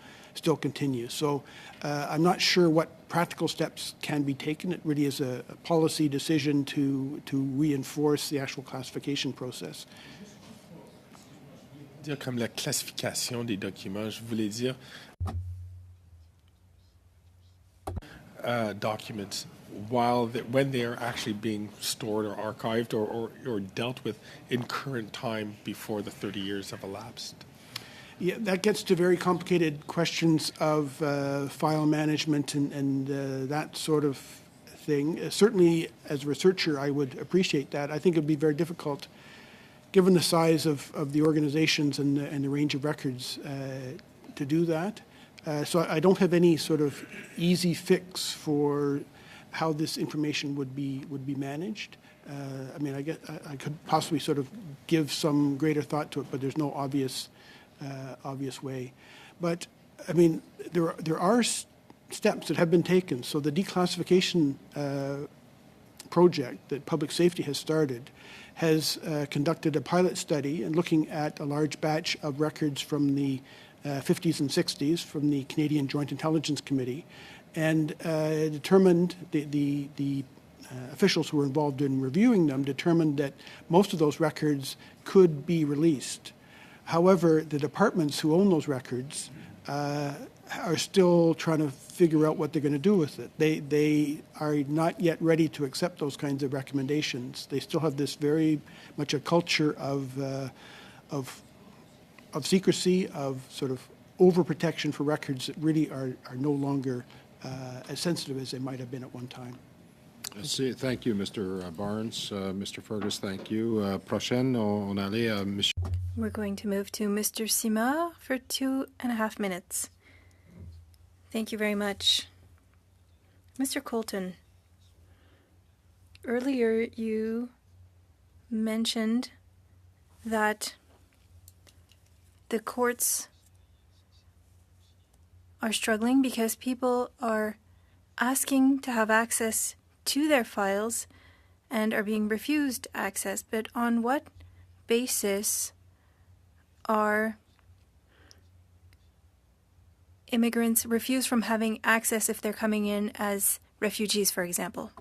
continues. So I'm not sure what practical steps can be taken. It really is a policy decision to reinforce the actual classification process. Dire comme la classification des documents, je voulais dire documents when they are actually being stored or archived or dealt with in current time before the 30 years have elapsed. Yeah, that gets to very complicated questions of file management and that sort of thing. Certainly, as a researcher, I would appreciate that. I think it would be very difficult, given the size of the organizations and the range of records, to do that. So I don't have any sort of easy fix for how this information would be managed. I mean, I could possibly sort of give some greater thought to it, but there's no obvious way. But I mean, there are steps that have been taken. So the declassification project that Public Safety has started has conducted a pilot study and looking at a large batch of records from the 50s and 60s from the Canadian Joint Intelligence Committee, and determined the officials who were involved in reviewing them determined that most of those records could be released. However, the departments who own those records are still trying to figure out what they're going to do with it. They are not yet ready to accept those kinds of recommendations. They still have this very much a culture of secrecy, of sort of overprotection for records that really are no longer as sensitive as they might have been at one time. Thank you, Mr. Barnes. Mr. Fergus, thank you. Prochaine, on allait à Monsieur. We're going to move to Mr. Simard for 2.5 minutes. Thank you very much. Mr. Colton, earlier you mentioned that the courts are struggling because people are asking to have access to their files and are being refused access. But on what basis are immigrants refused from having access if they're coming in as refugees, for example?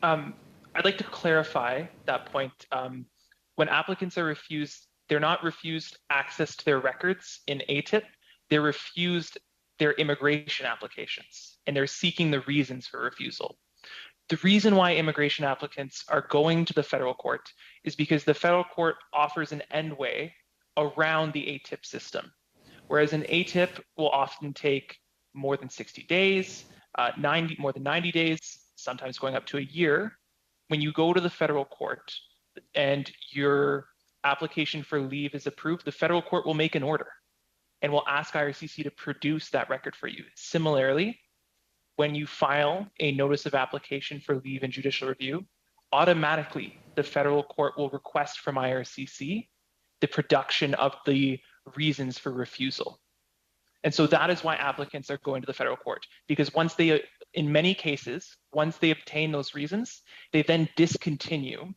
I'd like to clarify that point. when applicants are refused, they're not refused access to their records in ATIP, they're refused their immigration applications, and they're seeking the reasons for refusal. The reason why immigration applicants are going to the federal court is because the federal court offers an end way around the ATIP system, whereas an ATIP will often take more than 60 days, more than 90 days, sometimes going up to a year. When you go to the federal court and your application for leave is approved, the federal court will make an order and will ask IRCC to produce that record for you. Similarly, when you file a notice of application for leave and judicial review, automatically the federal court will request from IRCC the production of the reasons for refusal. And so that is why applicants are going to the federal court, because once they, in many cases, once they obtain those reasons, they then discontinue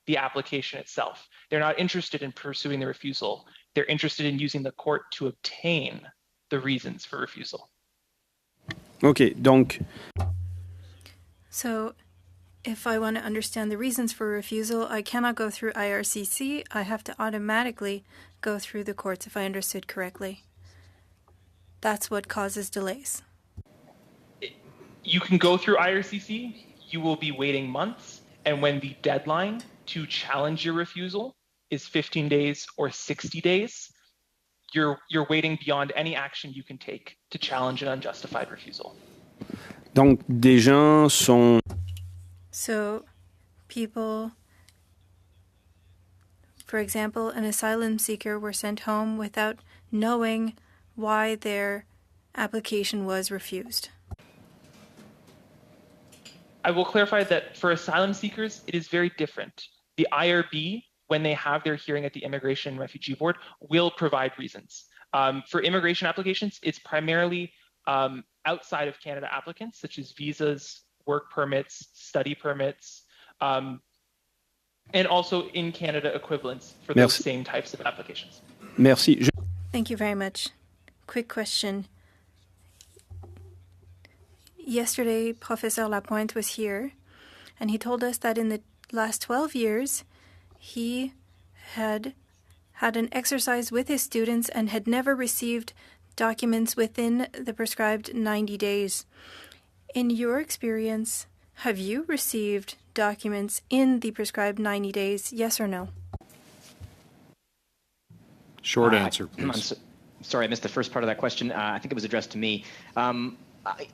the application itself. They're not interested in pursuing the refusal. They're interested in using the court to obtain the reasons for refusal. Okay, donc. So if I want to understand the reasons for refusal, I cannot go through IRCC. I have to automatically go through the courts, if I understood correctly. That's what causes delays. You can go through IRCC. You will be waiting months. And when the deadline to challenge your refusal is 15 days or 60 days, you're waiting beyond any action you can take to challenge an unjustified refusal. Donc, des gens sont. So, people, for example, an asylum seeker were sent home without knowing why their application was refused. I will clarify that for asylum seekers, it is very different. The IRB, when they have their hearing at the Immigration and Refugee Board, will provide reasons. For immigration applications, it's primarily outside of Canada applicants, such as visas, work permits, study permits, and also in Canada equivalents for those same types of applications. Merci. Thank you very much. Quick question. Yesterday, Professor Lapointe was here, and he told us that in the last 12 years, he had an exercise with his students and had never received documents within the prescribed 90 days. In your experience, have you received documents in the prescribed 90 days, yes or no? Short answer, please. Sorry, I missed the first part of that question. I think it was addressed to me.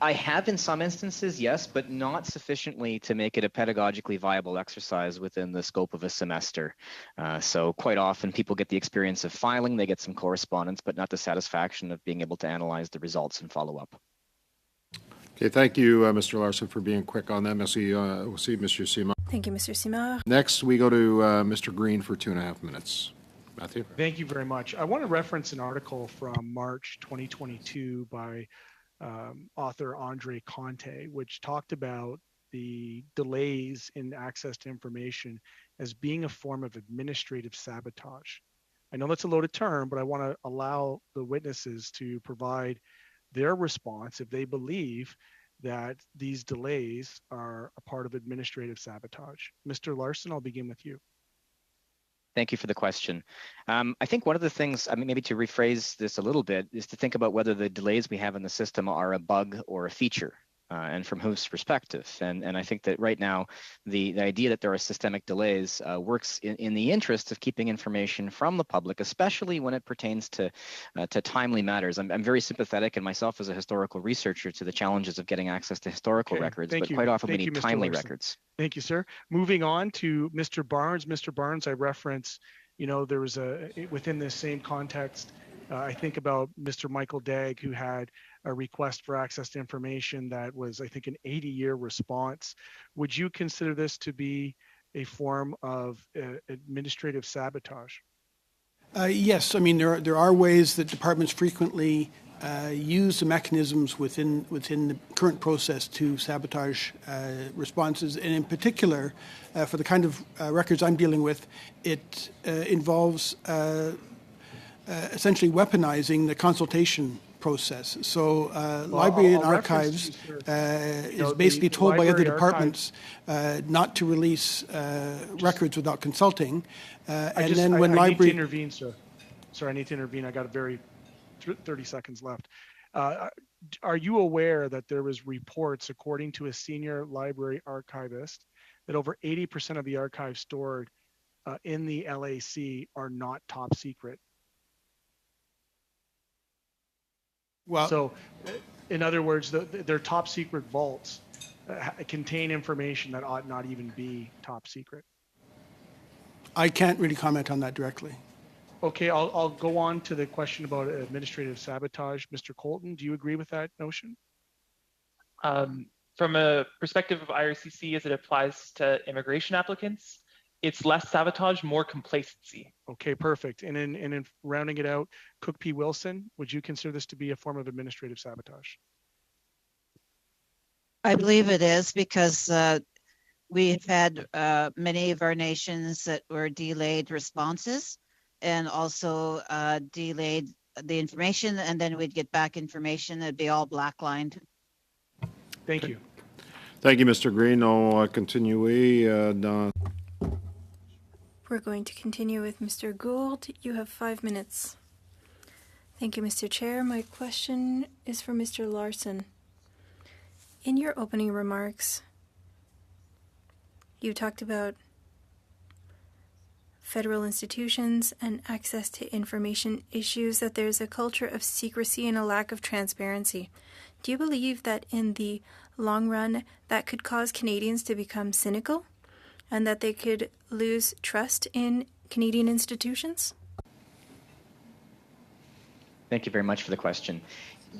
I have in some instances, yes, but not sufficiently to make it a pedagogically viable exercise within the scope of a semester. So quite often people get the experience of filing, they get some correspondence, but not the satisfaction of being able to analyze the results and follow up. Okay, thank you, Mr. Larson, for being quick on that. Merci, aussi, Mr. Simard. Thank you, Mr. Simard. Next, we go to Mr. Green for 2.5 minutes. Matthew? Thank you very much. I want to reference an article from March 2022 by author Andre Conte, which talked about the delays in access to information as being a form of administrative sabotage. I know that's a loaded term, but I want to allow the witnesses to provide their response if they believe that these delays are a part of administrative sabotage. Mr. Larson, I'll begin with you. Thank you for the question. I think one of the things, maybe to rephrase this a little bit, is to think about whether the delays we have in the system are a bug or a feature, and from whose perspective. And I think that right now, the idea that there are systemic delays works in the interest of keeping information from the public, especially when it pertains to timely matters. I'm very sympathetic, and myself as a historical researcher, to the challenges of getting access to historical records, but quite often we need timely records. Thank you, sir. Moving on to Mr. Barnes. Mr. Barnes, I reference, there was within this same context, I think about Mr. Michael Dagg, who had a request for access to information that was, I think, an 80-year response. Would you consider this to be a form of administrative sabotage? Yes. I mean, there are ways that departments frequently use the mechanisms within the current process to sabotage responses. And in particular, for the kind of records I'm dealing with, it involves essentially weaponizing the consultation process. So Library and Archives is basically told by other departments not to release records without consulting. I need to intervene, sir. Sorry, I need to intervene. I got 30 seconds left. Are you aware that there was reports, according to a senior library archivist, that over 80% of the archives stored in the LAC are not top secret? Well, so in other words, their top secret vaults contain information that ought not even be top secret. I can't really comment on that directly. Okay, I'll go on to the question about administrative sabotage. Mr. Colton, do you agree with that notion? From a perspective of IRCC as it applies to immigration applicants, it's less sabotage, more complacency. Okay, perfect. And in rounding it out, Cook P. Wilson, would you consider this to be a form of administrative sabotage? I believe it is, because we've had many of our nations that were delayed responses, and also delayed the information, and then we'd get back information that'd be all black-lined. Thank you. Thank you, Mr. Green. I'll continue. We're going to continue with Mr. Gould. You have 5 minutes. Thank you, Mr. Chair. My question is for Mr. Larson. In your opening remarks, you talked about federal institutions and access to information issues, that there's a culture of secrecy and a lack of transparency. Do you believe that in the long run that could cause Canadians to become cynical and that they could lose trust in Canadian institutions? Thank you very much for the question.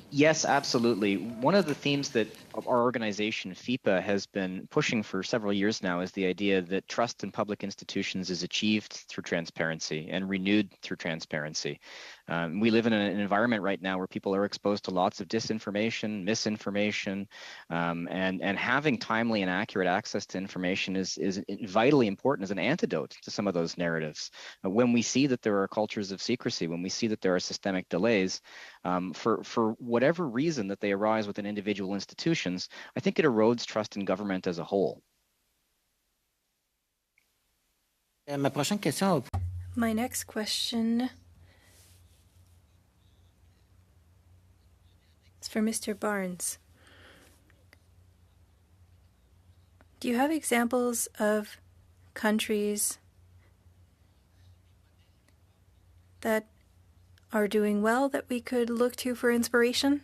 Yes, absolutely. One of the themes that our organization, FIPA, has been pushing for several years now is the idea that trust in public institutions is achieved through transparency and renewed through transparency. We live in an environment right now where people are exposed to lots of disinformation, misinformation, and having timely and accurate access to information is vitally important as an antidote to some of those narratives. When we see that there are cultures of secrecy, when we see that there are systemic delays, for whatever reason that they arise within individual institutions, I think it erodes trust in government as a whole. My next question is for Mr. Barnes. Do you have examples of countries that are doing well that we could look to for inspiration?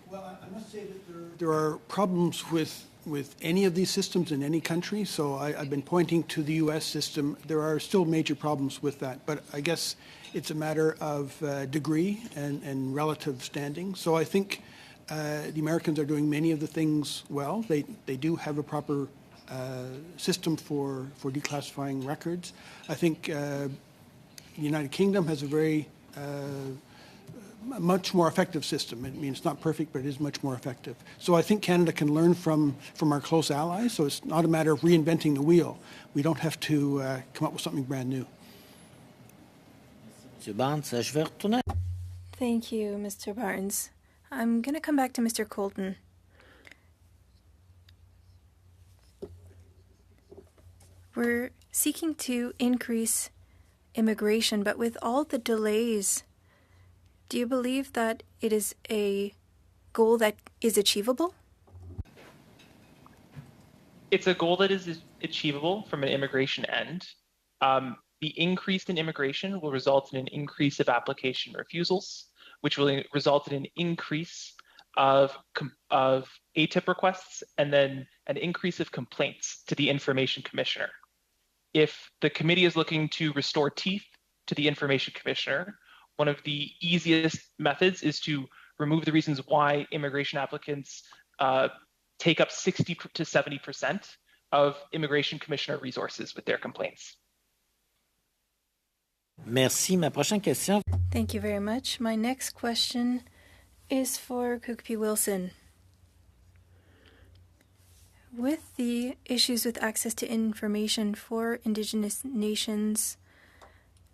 Well, I must say that there are problems with any of these systems in any country. So I've been pointing to the U.S. system. There are still major problems with that. But I guess it's a matter of degree and relative standing. So I think the Americans are doing many of the things well. They do have a proper system for declassifying records. I think the United Kingdom has a very much more effective system. I mean, it's not perfect, but it is much more effective. So I think Canada can learn from our close allies. So it's not a matter of reinventing the wheel. We don't have to come up with something brand new. Thank you, Mr. Barnes. I'm going to come back to Mr. Colton. We're seeking to increase immigration, but with all the delays, do you believe that it is a goal that is achievable? It's a goal that is achievable from an immigration end. The increase in immigration will result in an increase of application refusals, which will result in an increase of ATIP requests and then an increase of complaints to the Information Commissioner. If the committee is looking to restore teeth to the Information Commissioner, one of the easiest methods is to remove the reasons why immigration applicants take up 60 to 70% of Immigration Commissioner resources with their complaints. Merci. Ma prochaine question. Thank you very much. My next question is for Cook P. Wilson. With the issues with access to information for Indigenous nations,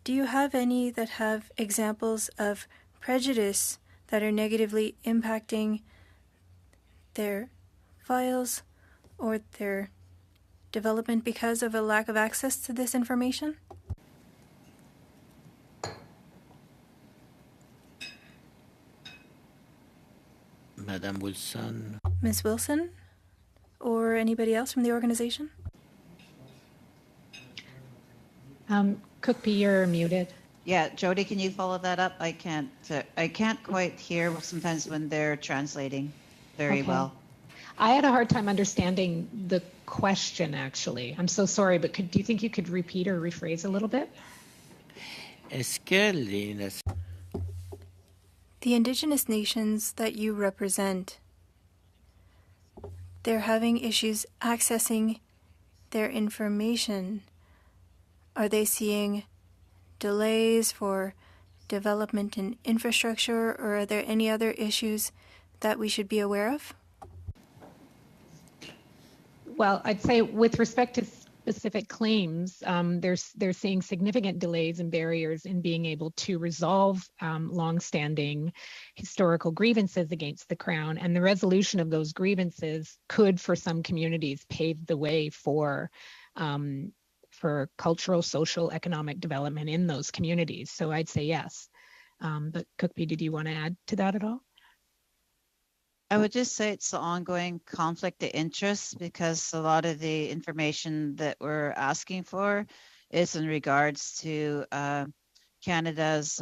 do you have any that have examples of prejudice that are negatively impacting their files or their development because of a lack of access to this information? Madame Wilson. Ms. Wilson? Or anybody else from the organization? Cookpee, you're muted. Yeah, Jody, can you follow that up? I can't quite hear sometimes when they're translating very Okay. well. I had a hard time understanding the question, actually. I'm so sorry, but do you think you could repeat or rephrase a little bit? Est-ce que les The Indigenous nations that you represent, they're having issues accessing their information. Are they seeing delays for development in infrastructure, or are there any other issues that we should be aware of? Well, I'd say with respect to specific claims, they're seeing significant delays and barriers in being able to resolve longstanding historical grievances against the Crown, and the resolution of those grievances could, for some communities, pave the way for cultural, social, economic development in those communities. So I'd say yes. But Cookpee, did you want to add to that at all? I would just say it's the ongoing conflict of interest, because a lot of the information that we're asking for is in regards to Canada's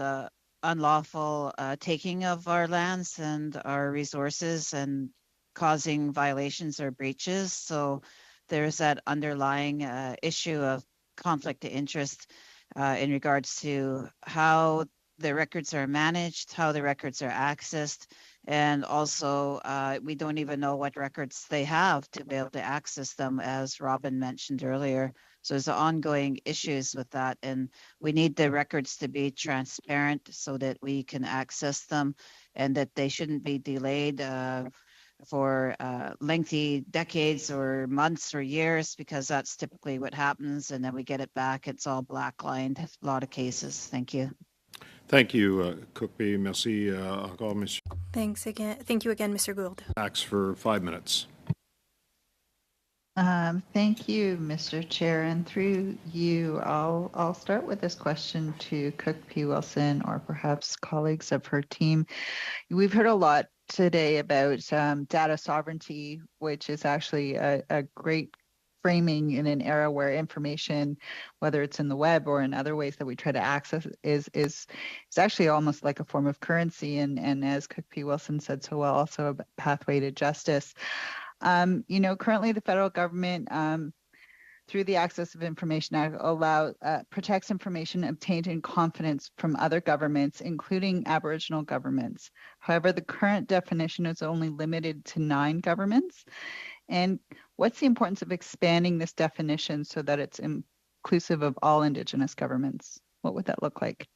unlawful taking of our lands and our resources and causing violations or breaches. So there's that underlying issue of conflict of interest in regards to how the records are managed, how the records are accessed, and also we don't even know what records they have to be able to access them, as Robin mentioned earlier. So there's ongoing issues with that, and we need the records to be transparent so that we can access them, and that they shouldn't be delayed for lengthy decades or months or years, because that's typically what happens, and then we get it back. It's all black-lined, a lot of cases. Thank you. Thank you, Cookpee. Merci encore, Monsieur Thanks again. Thank you again, Mr. Gould. Max, for 5 minutes. Thank you, Mr. Chair, and through you, I'll start with this question to Cookpee Wilson, or perhaps colleagues of her team. We've heard a lot today about data sovereignty, which is actually a great framing in an era where information, whether it's in the web or in other ways that we try to access, is actually almost like a form of currency, and as Cookpee Wilson said so well, also a pathway to justice. Currently the federal government, through the Access of Information Act, protects information obtained in confidence from other governments, including Aboriginal governments. However, the current definition is only limited to 9 governments. And what's the importance of expanding this definition so that it's inclusive of all Indigenous governments? What would that look like?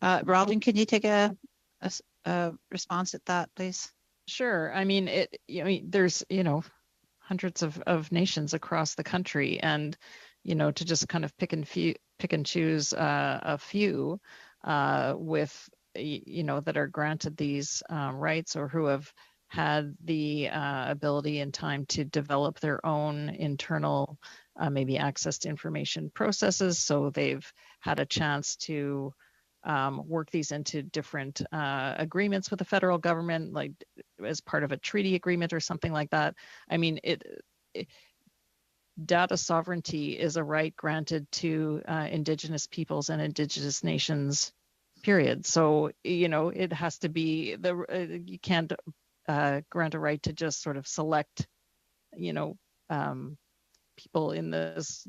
Robin, can you take a response at that, please? Sure. I mean, there's, hundreds of nations across the country, and, to just kind of pick and choose a few with, that are granted these rights, or who have had the ability and time to develop their own internal maybe access to information processes. So they've had a chance to work these into different agreements with the federal government, like as part of a treaty agreement or something like that. I mean, data sovereignty is a right granted to Indigenous peoples and Indigenous nations, period. So, it has to be you can't grant a right to just sort of select, people in this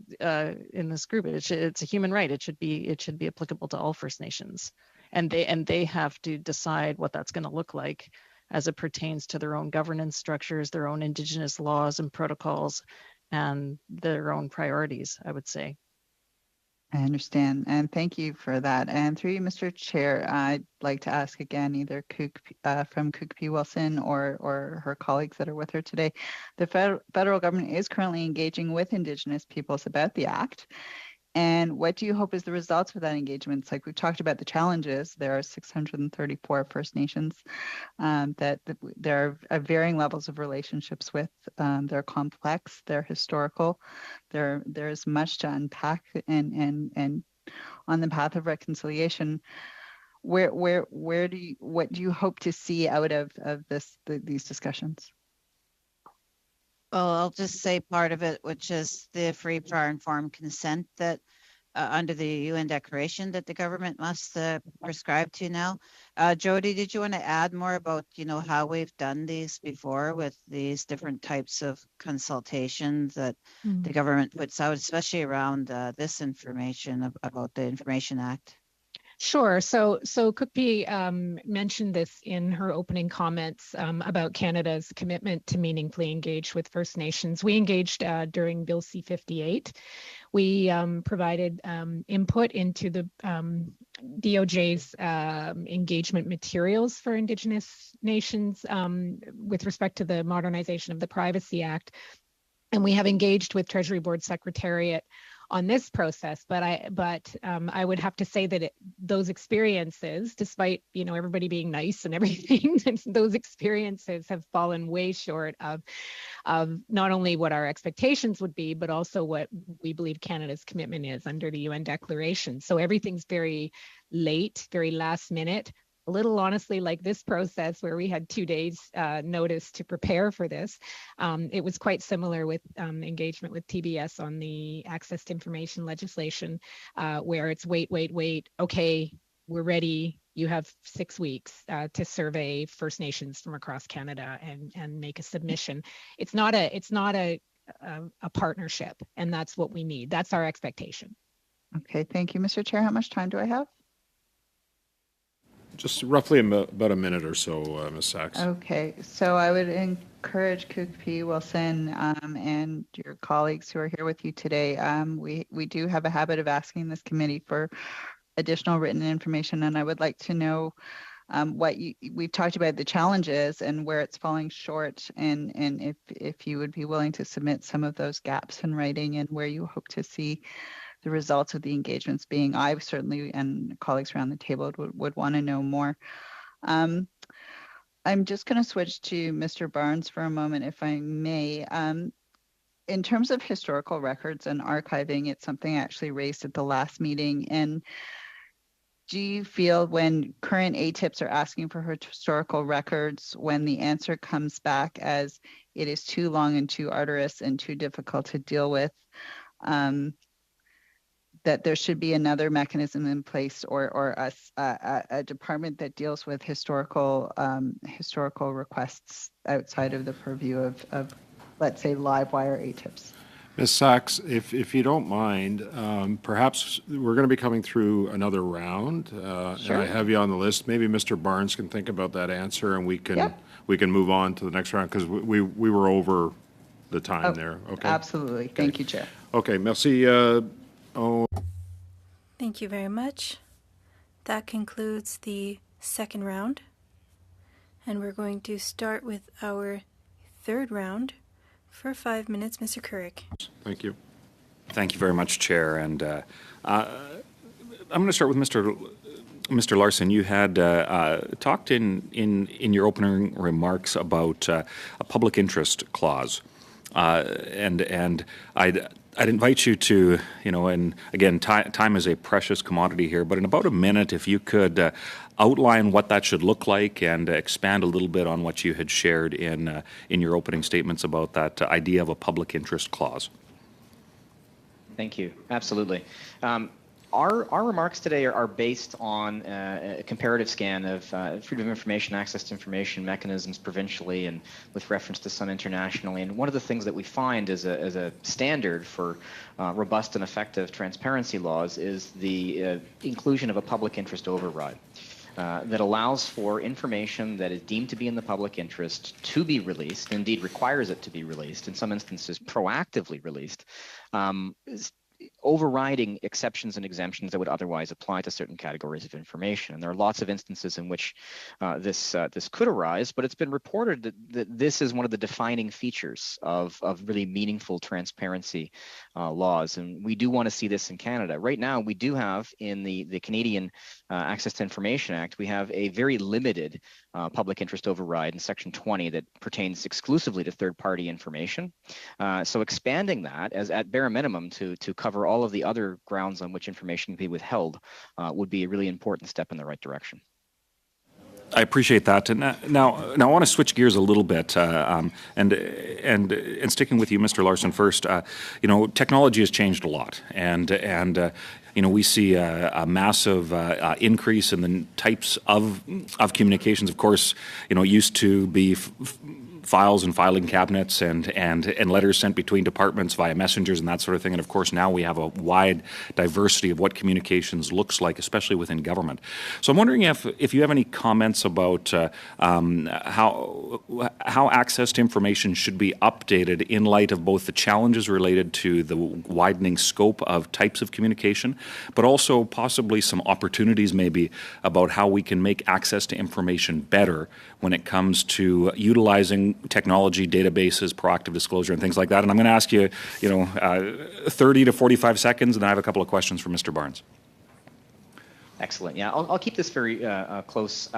group. It's a human right. It should be applicable to all First Nations, and they have to decide what that's going to look like as it pertains to their own governance structures, their own Indigenous laws and protocols, and their own priorities, I would say. I understand, and thank you for that. And through you, Mr. Chair, I'd like to ask again, either from Cookpee Wilson or her colleagues that are with her today. The federal government is currently engaging with Indigenous peoples about the Act, And what do you hope is the results of that engagement? It's like we've talked about the challenges. There are 634 First Nations that there are varying levels of relationships with. They're complex, they're historical, there's much to unpack, and on the path of reconciliation, what do you hope to see out of these discussions? Well, I'll just say part of it, which is the free, prior, informed consent that under the UN Declaration that the government must prescribe to now. Jody, did you want to add more about, how we've done these before with these different types of consultations that the government puts out, especially around this information about the Information Act? Sure. So Cookpee mentioned this in her opening comments about Canada's commitment to meaningfully engage with First Nations. We engaged during Bill C-58. We provided input into the DOJ's engagement materials for Indigenous nations with respect to the modernization of the Privacy Act. And we have engaged with Treasury Board Secretariat on this process, but I would have to say that those experiences, despite everybody being nice and everything, those experiences have fallen way short of not only what our expectations would be, but also what we believe Canada's commitment is under the UN Declaration. So everything's very late, very last minute. A little honestly like this process where we had 2 days notice to prepare for this. It was quite similar with engagement with TBS on the access to information legislation where it's wait, okay, we're ready. You have 6 weeks to survey First Nations from across Canada and make a submission. It's not a partnership, and that's what we need. That's our expectation. Okay, thank you, Mr. Chair. How much time do I have? Just roughly about a minute or so, Ms. Sachs. Okay, so I would encourage Cookpee, Wilson, and your colleagues who are here with you today. We do have a habit of asking this committee for additional written information, and I would like to know we've talked about the challenges and where it's falling short, and if you would be willing to submit some of those gaps in writing and where you hope to see the results of the engagements being. I certainly, and colleagues around the table, would want to know more. I'm just going to switch to Mr. Barnes for a moment, if I may. In terms of historical records and archiving, it's something I actually raised at the last meeting. And do you feel when current ATIPs are asking for historical records, when the answer comes back as it is too long and too arduous and too difficult to deal with, that there should be another mechanism in place or a department that deals with historical requests outside of the purview of let's say, live wire ATIPs? Ms. Sachs, if you don't mind, perhaps we're going to be coming through another round, Sure. and I have you on the list. Maybe Mr. Barnes can think about that answer, and we can move on to the next round, because we were over the time there. Okay. Absolutely. Okay. Thank you, Chair. Okay. Merci. Thank you very much. That concludes the second round. And we're going to start with our third round for 5 minutes. Mr. Couric. Thank you. Thank you very much, Chair. And I'm going to start with Mr. Larson. You had talked in your opening remarks about a public interest clause. And I'd invite you to, and again, time is a precious commodity here, but in about a minute, if you could outline what that should look like and expand a little bit on what you had shared in your opening statements about that idea of a public interest clause. Thank you. Absolutely. Our remarks today are based on a comparative scan of freedom of information, access to information mechanisms provincially and with reference to some internationally. And one of the things that we find as a standard for robust and effective transparency laws is the inclusion of a public interest override. That allows for information that is deemed to be in the public interest to be released, indeed requires it to be released, in some instances proactively released, overriding exceptions and exemptions that would otherwise apply to certain categories of information. And there are lots of instances in which this could arise, but it's been reported that this is one of the defining features of really meaningful transparency laws. And we do want to see this in Canada. Right now, we do have in the Canadian Access to Information Act, we have a very limited public interest override in Section 20 that pertains exclusively to third-party information. So expanding that as at bare minimum to cover all of the other grounds on which information can be withheld would be a really important step in the right direction. I appreciate that. And now I want to switch gears a little bit, and sticking with you, Mr. Larson, first. Technology has changed a lot, and we see a massive increase in the types of communications. Of course, it used to be files and filing cabinets and letters sent between departments via messengers and that sort of thing. And of course, now we have a wide diversity of what communications looks like, especially within government. So I'm wondering if you have any comments about how access to information should be updated in light of both the challenges related to the widening scope of types of communication, but also possibly some opportunities maybe about how we can make access to information better when it comes to utilizing technology, databases, proactive disclosure, and things like that. And I'm going to ask you, 30 to 45 seconds, and then I have a couple of questions for Mr. Barnes. Excellent. Yeah, I'll keep this very close.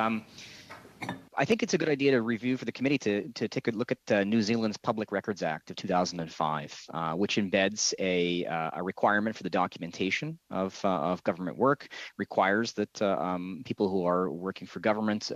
I think it's a good idea to review for the committee to take a look at New Zealand's Public Records Act of 2005, which embeds a requirement for the documentation of government work, requires that people who are working for government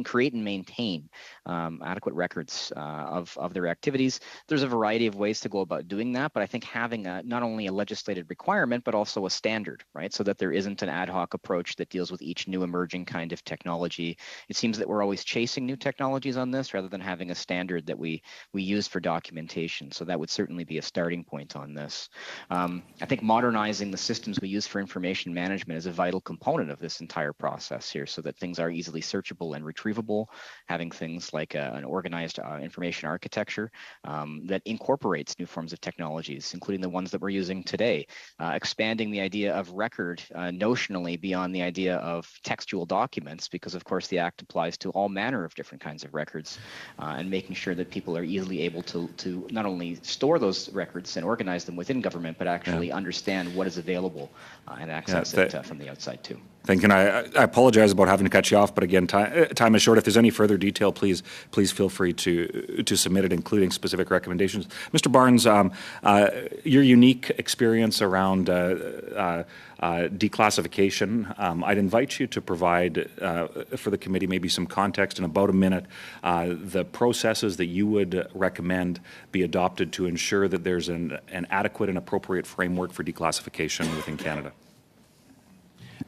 create and maintain adequate records of their activities. There's a variety of ways to go about doing that, but I think having not only a legislated requirement, but also a standard, right, so that there isn't an ad hoc approach that deals with each new emerging kind of technology. It seems that we're always chasing new technologies on this rather than having a standard that we use for documentation. So that would certainly be a starting point on this. I think modernizing the systems we use for information management is a vital component of this entire process here, so that things are easily searchable and retrievable, having things like an organized information architecture that incorporates new forms of technologies, including the ones that we're using today, expanding the idea of record notionally beyond the idea of textual documents, because of course the Act applies to all manner of different kinds of records, and making sure that people are easily able to not only store those records and organize them within government, but actually understand what is available and access it from the outside too. Thank you. And I apologize about having to cut you off, but again, time is short. If there's any further detail, please feel free to submit it, including specific recommendations. Mr. Barnes, your unique experience around declassification, I'd invite you to provide for the committee maybe some context in about a minute, the processes that you would recommend be adopted to ensure that there's an adequate and appropriate framework for declassification within Canada.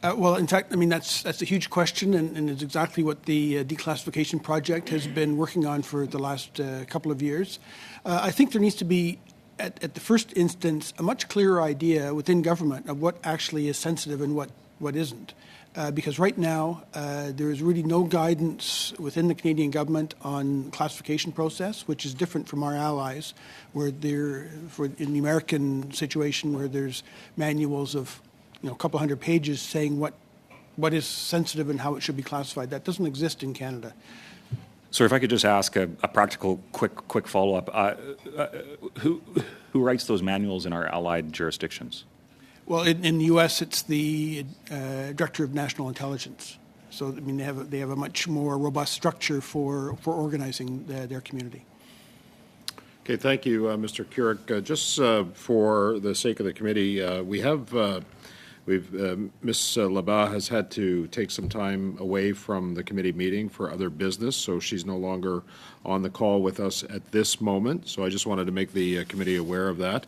Well, in fact, I mean, that's a huge question, and it's exactly what the declassification project has been working on for the last couple of years. I think there needs to be, at the first instance, a much clearer idea within government of what actually is sensitive and what isn't. Because right now, there is really no guidance within the Canadian government on classification process, which is different from our allies, where in the American situation, where there's manuals of a couple hundred pages saying what is sensitive and how it should be classified. That doesn't exist in Canada. So if I could just ask a practical quick follow-up. Who writes those manuals in our allied jurisdictions? Well, in the U.S., it's the Director of National Intelligence. So, I mean, they have a much more robust structure for organizing their community. Okay, thank you, Mr. Keurig. Just for the sake of the committee, Ms. Labat has had to take some time away from the committee meeting for other business, so she's no longer on the call with us at this moment. So I just wanted to make the committee aware of that.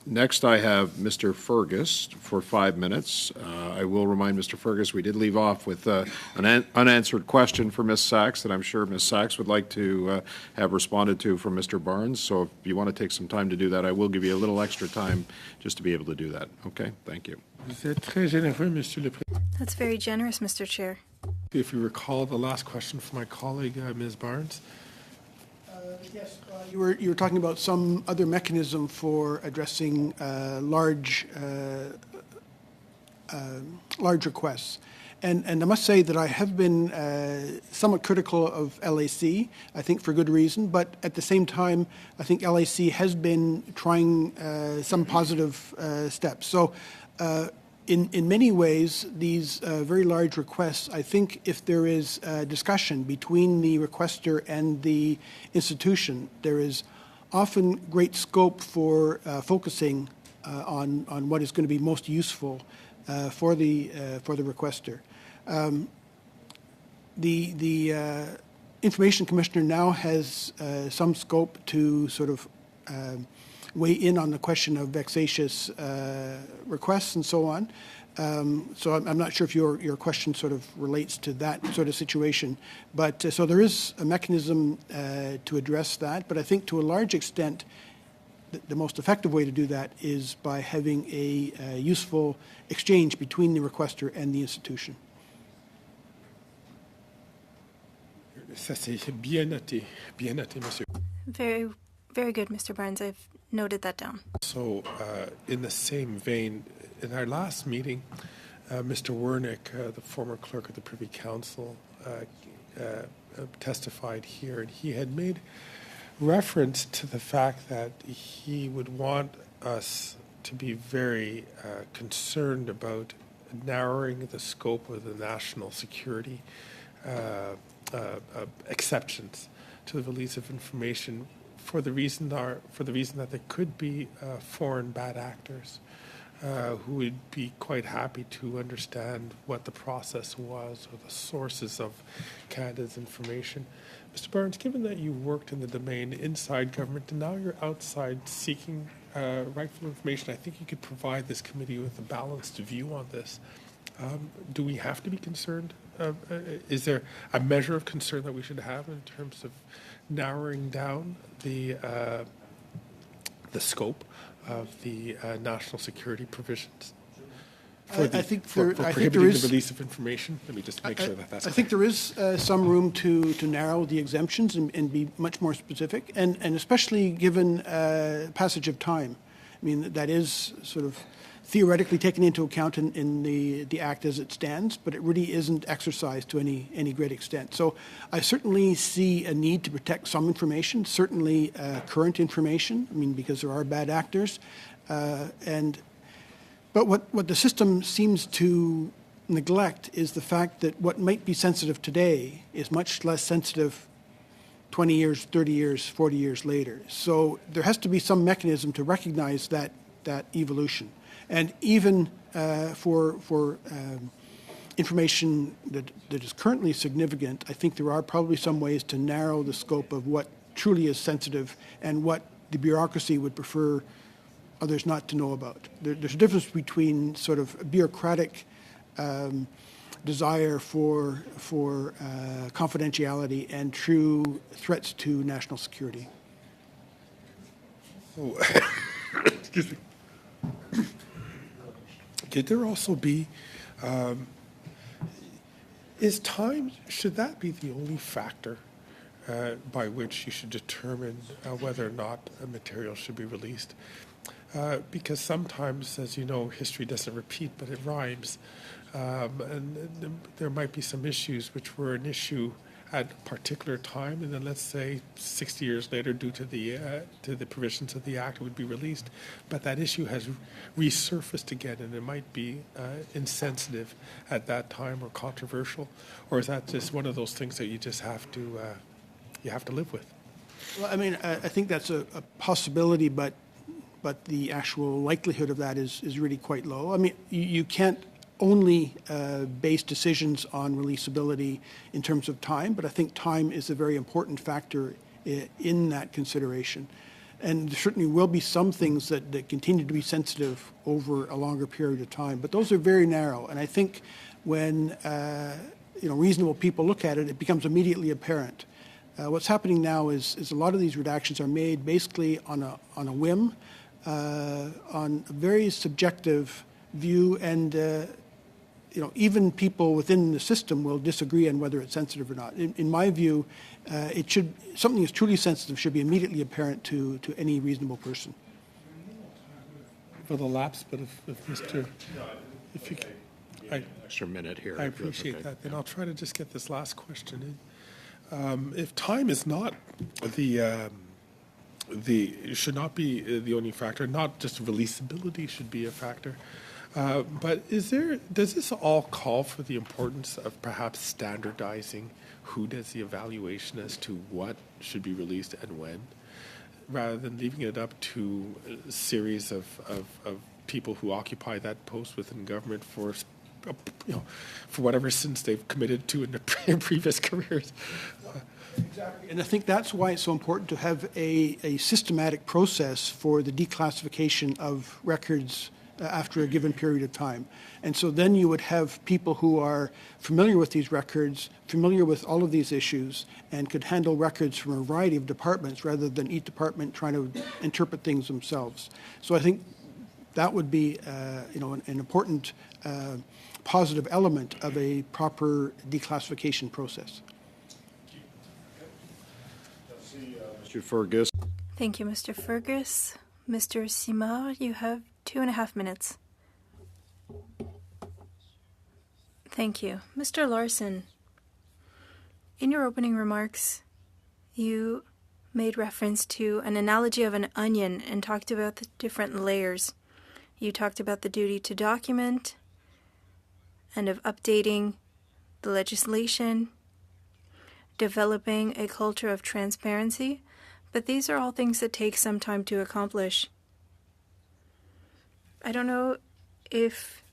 Next, I have Mr. Fergus for 5 minutes. I will remind Mr. Fergus we did leave off with an unanswered question for Ms. Sachs that I'm sure Ms. Sachs would like to have responded to from Mr. Barnes. So if you want to take some time to do that, I will give you a little extra time just to be able to do that. Okay, thank you. That's very generous, Mr. Chair. If you recall the last question from my colleague, Ms. Barnes. Yes, you were talking about some other mechanism for addressing large requests. And I must say that I have been somewhat critical of LAC, I think for good reason, but at the same time, I think LAC has been trying some positive steps. So in many ways, these very large requests, I think if there is discussion between the requester and the institution, there is often great scope for focusing on what is going to be most useful for the requester. The Information Commissioner now has some scope to sort of weigh in on the question of vexatious requests and so on. So I'm not sure if your question sort of relates to that sort of situation. But so there is a mechanism to address that. But I think to a large extent, the most effective way to do that is by having a useful exchange between the requester and the institution. Ça, c'est bien noté, monsieur. Very, very good, Mr. Barnes. I've noted that down. So, in the same vein, in our last meeting, Mr. Wernick, the former clerk of the Privy Council, testified here, and he had made reference to the fact that he would want us to be very concerned about narrowing the scope of the national security exceptions to the release of information for the reason that there could be foreign bad actors who would be quite happy to understand what the process was or the sources of Canada's information. Mr. Barnes, given that you worked in the domain inside government and now you're outside seeking rightful information, I think you could provide this committee with a balanced view on this. Do we have to be concerned? Is there a measure of concern that we should have in terms of narrowing down the scope of the national security provisions? For prohibiting the release of information? Let me just make sure that's I think there is some room to narrow the exemptions and be much more specific, and especially given passage of time. I mean, that is sort of theoretically taken into account in the Act as it stands, but it really isn't exercised to any great extent. So I certainly see a need to protect some information, certainly current information, I mean, because there are bad actors. But what the system seems to neglect is the fact that what might be sensitive today is much less sensitive 20 years, 30 years, 40 years later. So there has to be some mechanism to recognize that evolution. And even for information that is currently significant, I think there are probably some ways to narrow the scope of what truly is sensitive and what the bureaucracy would prefer others not to know about. There's a difference between sort of bureaucratic desire for confidentiality and true threats to national security. Oh, excuse me. Could there also be, should that be the only factor by which you should determine whether or not a material should be released? Because sometimes, as you know, history doesn't repeat, but it rhymes. And there might be some issues which were an issue at a particular time, and then let's say 60 years later, due to the provisions of the Act, it would be released. But that issue has resurfaced again, and it might be insensitive at that time or controversial. Or is that just one of those things that you just have to live with? Well, I mean, I think that's a possibility, but the actual likelihood of that is really quite low. I mean, you can't only base decisions on releasability in terms of time, but I think time is a very important factor in that consideration. And there certainly will be some things that continue to be sensitive over a longer period of time, but those are very narrow. And I think when reasonable people look at it, it becomes immediately apparent. What's happening now is a lot of these redactions are made basically on a whim, on a very subjective view, and even people within the system will disagree on whether it's sensitive or not. In my view, something that's truly sensitive should be immediately apparent to any reasonable person. For the lapse, but if Mr. If you, Extra minute here. I appreciate that. Then I'll try to just get this last question in. If time is not should not be the only factor, not just releasability should be a factor. But does this all call for the importance of perhaps standardizing who does the evaluation as to what should be released and when, rather than leaving it up to a series of people who occupy that post within government for whatever sins they've committed to in their previous careers? Exactly. And I think that's why it's so important to have a systematic process for the declassification of records after a given period of time. And so then you would have people who are familiar with these records, familiar with all of these issues, and could handle records from a variety of departments rather than each department trying to interpret things themselves. So I think that would be an important positive element of a proper declassification process. Mr. Fergus. Thank you, Mr. Fergus. Mr. Simard, you have 2.5 minutes. Thank you. Mr. Larson, in your opening remarks, you made reference to an analogy of an onion and talked about the different layers. You talked about the duty to document and of updating the legislation, developing a culture of transparency, but these are all things that take some time to accomplish. I don't know if,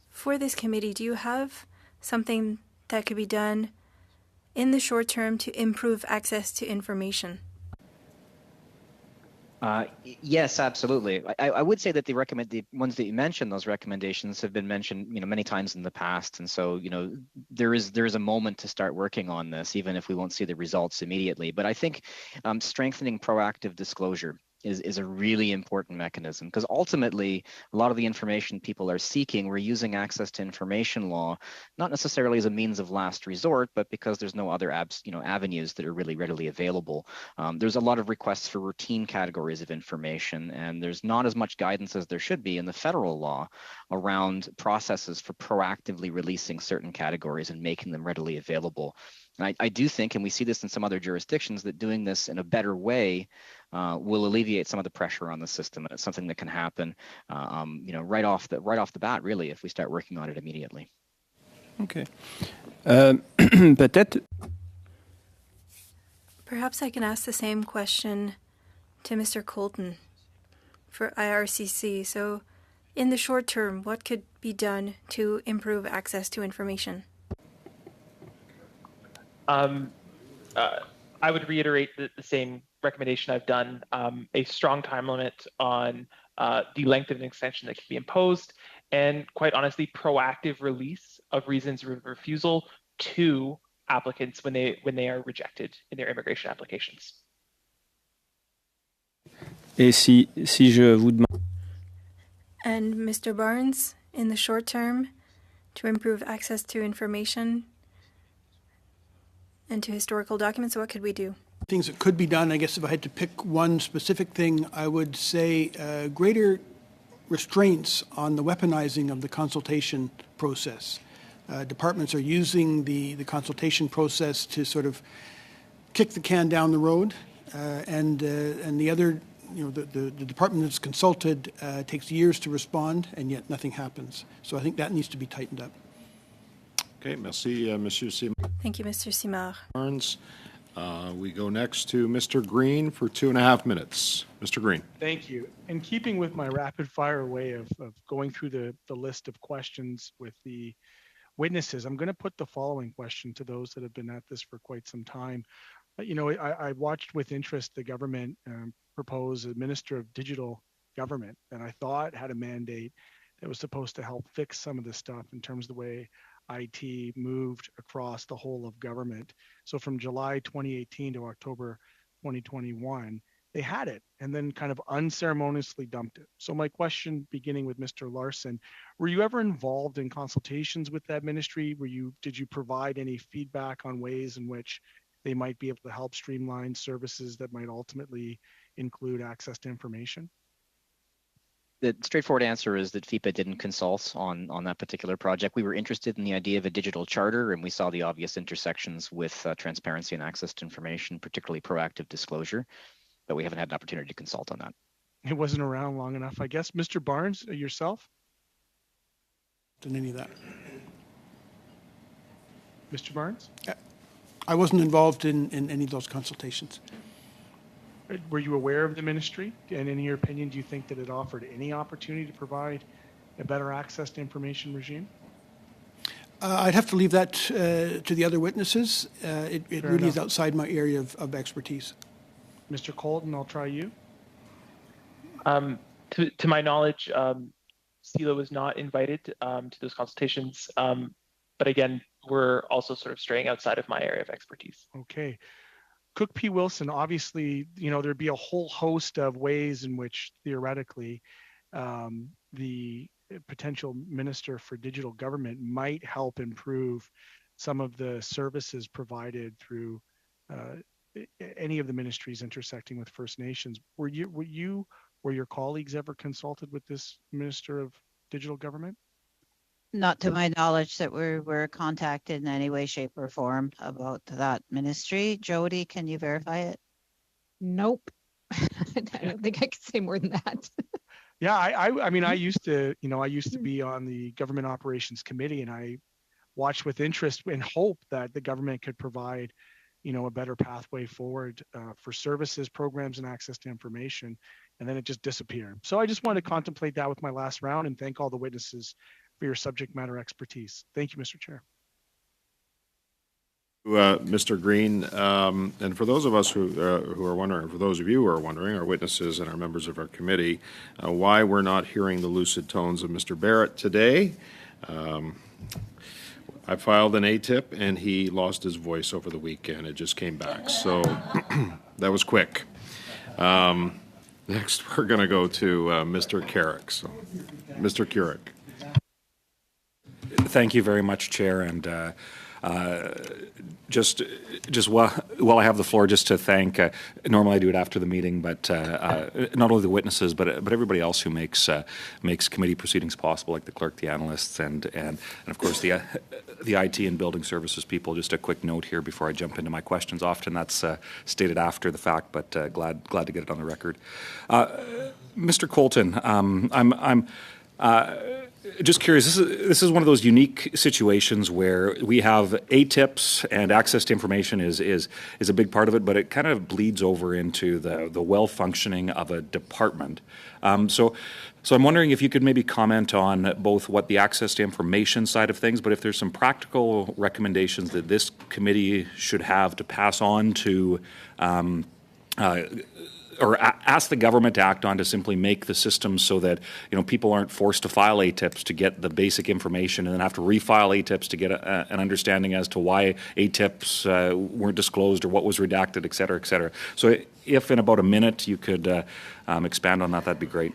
for this committee, do you have something that could be done in the short term to improve access to information? Yes, absolutely. I would say that the ones that you mentioned, those recommendations have been mentioned, many times in the past, and so there is a moment to start working on this, even if we won't see the results immediately. But I think strengthening proactive disclosure is a really important mechanism, because ultimately a lot of the information people are seeking, we're using access to information law not necessarily as a means of last resort, but because there's no other avenues that are really readily available. There's a lot of requests for routine categories of information, and there's not as much guidance as there should be in the federal law around processes for proactively releasing certain categories and making them readily available. And I do think, and we see this in some other jurisdictions, that doing this in a better way will alleviate some of the pressure on the system, and it's something that can happen, right off the bat, really, if we start working on it immediately. Okay. Peut-être. Perhaps I can ask the same question to Mr. Colton for IRCC. So, in the short term, what could be done to improve access to information? I would reiterate the same recommendation I've done, a strong time limit on the length of an extension that can be imposed, and quite honestly, proactive release of reasons of refusal to applicants when they are rejected in their immigration applications. Et si je vous demande... And Mr. Barnes, in the short term, to improve access to information and to historical documents, what could we do? Things that could be done, I guess if I had to pick one specific thing, I would say greater restraints on the weaponizing of the consultation process. Departments are using the consultation process to sort of kick the can down the road, and the other, the department that's consulted takes years to respond, and yet nothing happens. So I think that needs to be tightened up. Okay, merci, Monsieur Simard. Thank you, Mr. Simard. We go next to Mr. Green for 2.5 minutes. Mr. Green. Thank you. In keeping with my rapid fire way of going through the list of questions with the witnesses, I'm going to put the following question to those that have been at this for quite some time. I watched with interest the government propose a Minister of Digital Government, and I thought had a mandate that was supposed to help fix some of this stuff in terms of the way IT moved across the whole of government. So from July 2018 to October 2021, they had it and then kind of unceremoniously dumped it. So my question, beginning with Mr. Larson, were you ever involved in consultations with that ministry? Did you provide any feedback on ways in which they might be able to help streamline services that might ultimately include access to information? The straightforward answer is that FIPA didn't consult on that particular project. We were interested in the idea of a digital charter, and we saw the obvious intersections with transparency and access to information, particularly proactive disclosure, but we haven't had an opportunity to consult on that. It wasn't around long enough, I guess. Mr. Barnes, yourself? Didn't any of that. Mr. Barnes? I wasn't involved in any of those consultations. Were you aware of the ministry? And in your opinion, do you think that it offered any opportunity to provide a better access to information regime? I'd have to leave that to the other witnesses. It really is outside my area of expertise. Mr. Colton, I'll try you. To my knowledge, CELA was not invited to those consultations. But again, we're also sort of straying outside of my area of expertise. Okay. Cook P. Wilson, obviously, there'd be a whole host of ways in which theoretically the potential Minister for Digital Government might help improve some of the services provided through any of the ministries intersecting with First Nations. Were your colleagues ever consulted with this Minister of Digital Government? Not to my knowledge that we're contacted in any way, shape, or form about that ministry. Jody, can you verify it? Nope. I don't think I could say more than that. Yeah, I mean, I used to be on the Government Operations Committee, and I watched with interest and hope that the government could provide, a better pathway forward for services, programs, and access to information, and then it just disappeared. So I just wanted to contemplate that with my last round and thank all the witnesses for your subject matter expertise. Thank you, Mr. Chair. Mr. Green, and for those of us who are wondering, for those of you who are wondering, our witnesses and our members of our committee, why we're not hearing the lucid tones of Mr. Barrett today, I filed an ATIP and he lost his voice over the weekend. It just came back. So that was quick. Next, we're going to go to Mr. Carrick. So, Mr. Carrick. Thank you very much, Chair, and just while I have the floor, just to thank. Normally I do it after the meeting, but not only the witnesses, but everybody else who makes committee proceedings possible, like the clerk, the analysts, and of course the IT and building services people. Just a quick note here before I jump into my questions. Often that's stated after the fact, but glad to get it on the record. Mr. Colton, I'm just curious, this is one of those unique situations where we have ATIPs and access to information is a big part of it, but it kind of bleeds over into the well-functioning of a department. So I'm wondering if you could maybe comment on both what the access to information side of things, but if there's some practical recommendations that this committee should have to pass on to or ask the government to act on to simply make the system so that people aren't forced to file ATIPs to get the basic information and then have to refile ATIPs to get an understanding as to why ATIPs weren't disclosed or what was redacted, et cetera, et cetera. So if in about a minute you could expand on that, that'd be great.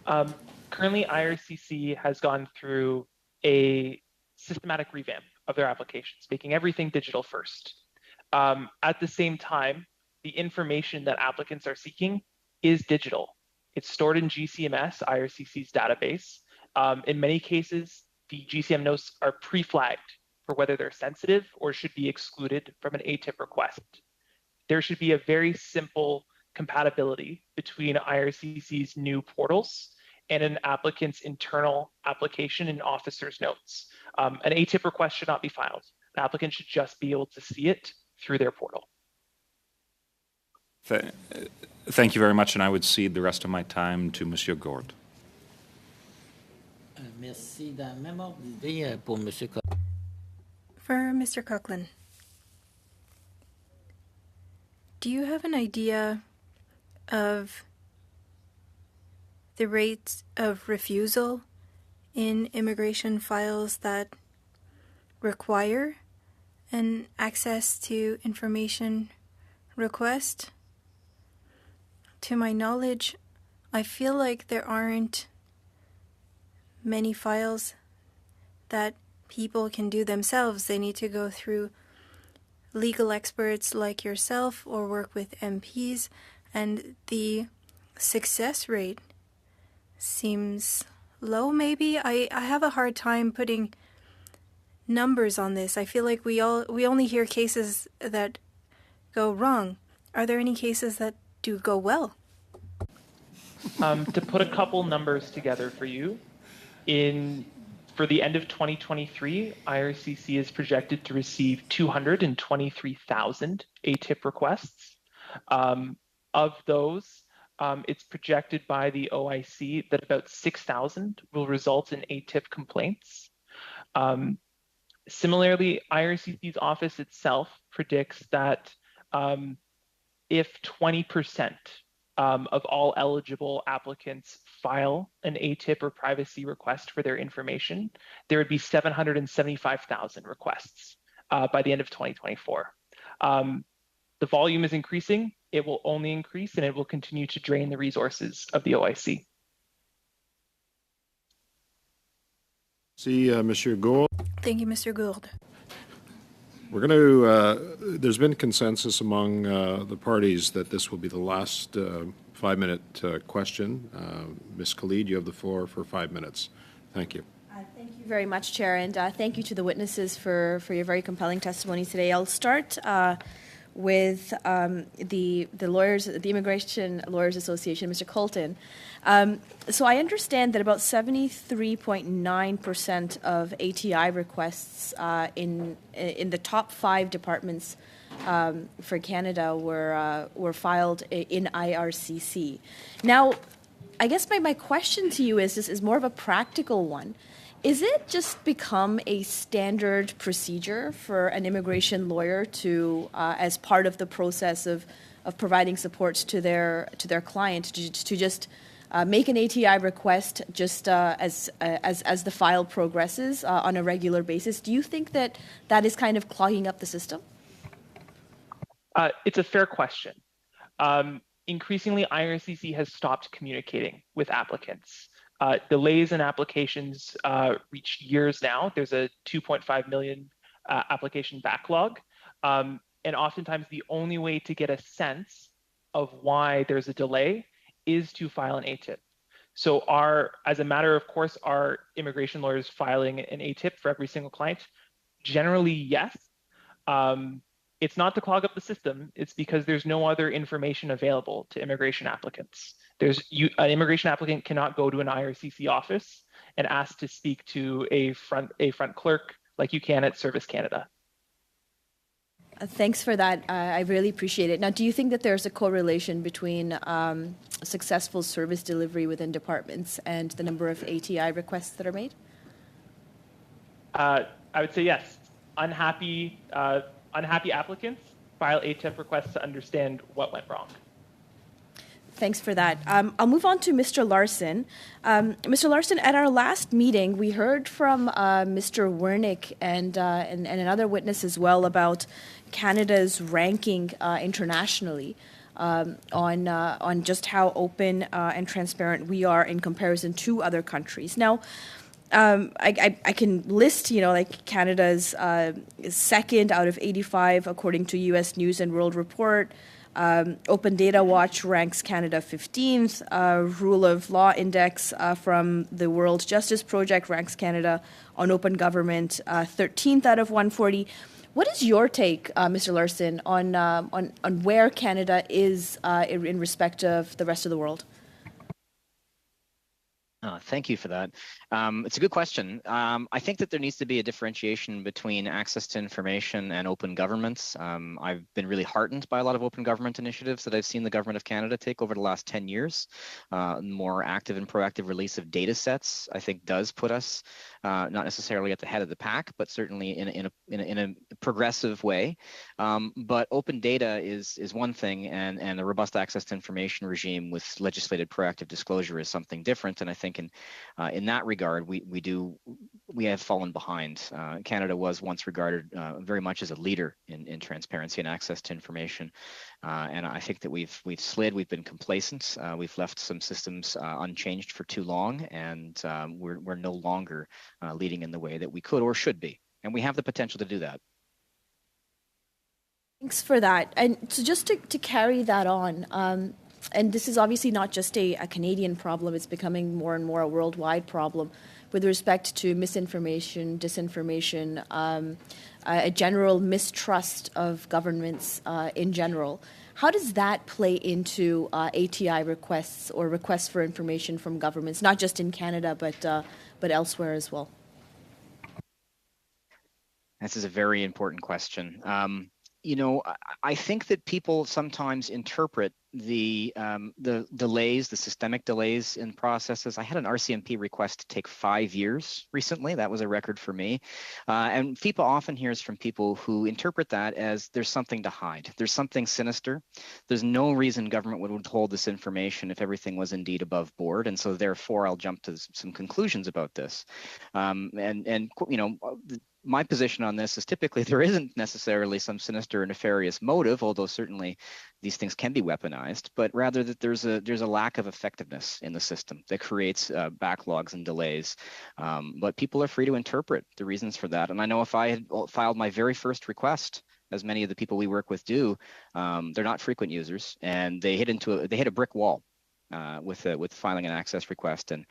Currently, IRCC has gone through a systematic revamp of their applications, making everything digital first. At the same time, the information that applicants are seeking is digital. It's stored in GCMS, IRCC's database. In many cases, the GCM notes are pre-flagged for whether they're sensitive or should be excluded from an ATIP request. There should be a very simple compatibility between IRCC's new portals and an applicant's internal application and officer's notes. An ATIP request should not be filed. An applicant should just be able to see it through their portal. Thank you very much, and I would cede the rest of my time to Monsieur Gord. Merci. Dans le même ordre d'idée pour Monsieur. For Mr. Coughlin, do you have an idea of the rates of refusal in immigration files that require an access to information request? to my knowledge, I feel like there aren't many files that people can do themselves. They need to go through legal experts like yourself or work with MPs, and the success rate seems low, maybe. I have a hard time putting numbers on this. I feel like we only hear cases that go wrong. Are there any cases that do go well? To put a couple numbers together for you, for the end of 2023, IRCC is projected to receive 223,000 ATIP requests. Of those, it's projected by the OIC that about 6,000 will result in ATIP complaints. Similarly, IRCC's office itself predicts that if 20% of all eligible applicants file an ATIP or privacy request for their information, there would be 775,000 requests by the end of 2024. The volume is increasing. It will only increase, and it will continue to drain the resources of the OIC. See, Monsieur Gould. Thank you, Mr. Gould. We're going to, there's been consensus among the parties that this will be the last 5-minute question. Ms. Khalid, you have the floor for 5 minutes. Thank you. Thank you very much, Chair, and thank you to the witnesses for your very compelling testimony today. I'll start with the lawyers, the Immigration Lawyers Association, Mr. Colton. So I understand that about 73.9% of ATI requests in the top 5 departments for Canada were filed in IRCC. Now, I guess my question to you is more of a practical one. Is it just become a standard procedure for an immigration lawyer to, as part of the process of providing support to their client, to just make an ATI request just as the file progresses on a regular basis? Do you think that is kind of clogging up the system? It's a fair question. Increasingly, IRCC has stopped communicating with applicants. Delays in applications reach years now. There's a 2.5 million application backlog. And oftentimes the only way to get a sense of why there's a delay is to file an ATIP. So as a matter of course, are immigration lawyers filing an ATIP for every single client? Generally, yes. It's not to clog up the system. It's because there's no other information available to immigration applicants. An immigration applicant cannot go to an IRCC office and ask to speak to a front clerk like you can at Service Canada. Thanks for that. I really appreciate it. Now, do you think that there's a correlation between successful service delivery within departments and the number of ATI requests that are made? I would say yes. Unhappy applicants file ATIP requests to understand what went wrong. Thanks for that. I'll move on to Mr. Larson. Mr. Larson, at our last meeting, we heard from Mr. Wernick and another witness as well about Canada's ranking internationally on just how open and transparent we are in comparison to other countries. Now, I can list, like Canada's second out of 85 according to U.S. News and World Report. Open Data Watch ranks Canada 15th. Rule of Law Index from the World Justice Project ranks Canada on open government 13th out of 140. What is your take, Mr. Larson, on where Canada is in respect of the rest of the world? Thank you for that. It's a good question. I think that there needs to be a differentiation between access to information and open governments. I've been really heartened by a lot of open government initiatives that I've seen the Government of Canada take over the last 10 years. More active and proactive release of data sets, I think, does put us not necessarily at the head of the pack, but certainly in a progressive way. But open data is one thing, and a robust access to information regime with legislated proactive disclosure is something different. And I think think in that regard, we have fallen behind. Canada was once regarded very much as a leader in transparency and access to information, and I think that we've slid. We've been complacent. We've left some systems unchanged for too long, and we're no longer leading in the way that we could or should be, and we have the potential to do that. Thanks for that. And so just to carry that on, and this is obviously not just a Canadian problem, it's becoming more and more a worldwide problem with respect to misinformation, disinformation, a general mistrust of governments in general. How does that play into ATI requests or requests for information from governments, not just in Canada, but elsewhere as well? This is a very important question. I think that people sometimes interpret the delays, the systemic delays in processes. I had an RCMP request take 5 years recently. That was a record for me. And people often hear from people who interpret that as there's something to hide. There's something sinister. There's no reason government would withhold this information if everything was indeed above board. And so therefore, I'll jump to some conclusions about this. My position on this is typically there isn't necessarily some sinister or nefarious motive, although certainly these things can be weaponized, but rather that there's a lack of effectiveness in the system that creates backlogs and delays. But people are free to interpret the reasons for that. And I know if I had filed my very first request, as many of the people we work with do, they're not frequent users, and they hit a brick wall with filing an access request and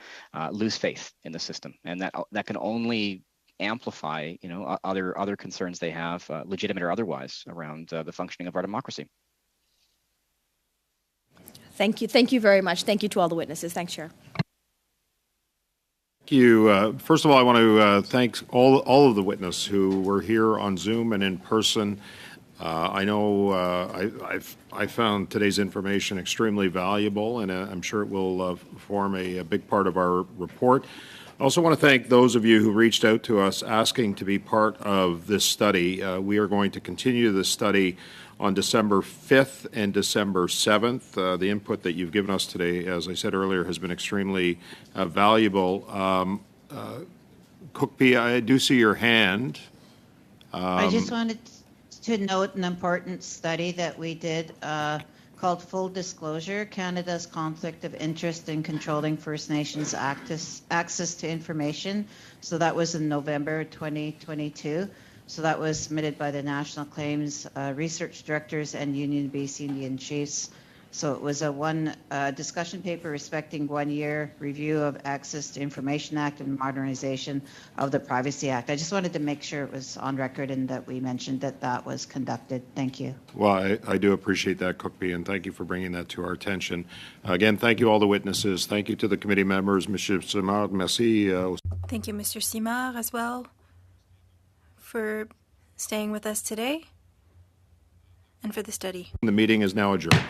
lose faith in the system, and that can only amplify other concerns they have, legitimate or otherwise, around the functioning of our democracy. Thank you very much. Thank you to all the witnesses. Thanks, Chair. Thank you. First of all, I want to thank all of the witnesses who were here on Zoom and in person. I know I found today's information extremely valuable, and I'm sure it will form a big part of our report. I also want to thank those of you who reached out to us asking to be part of this study. We are going to continue this study on December 5th and December 7th. The input that you've given us today, as I said earlier, has been extremely valuable. Cookpee, I do see your hand. I just wanted to note an important study that we did called Full Disclosure, Canada's Conflict of Interest in Controlling First Nations Access to Information. So that was in November 2022. So that was submitted by the National Claims Research Directors and Union BC Indian Chiefs. So it was a discussion paper respecting 1 year review of Access to Information Act and modernization of the Privacy Act. I just wanted to make sure it was on record and that we mentioned that was conducted. Thank you. Well, I do appreciate that, Cookpee, and thank you for bringing that to our attention. Again, thank you all the witnesses. Thank you to the committee members. Monsieur Simard, merci. Thank you, Mr. Simard, as well, for staying with us today and for the study. The meeting is now adjourned.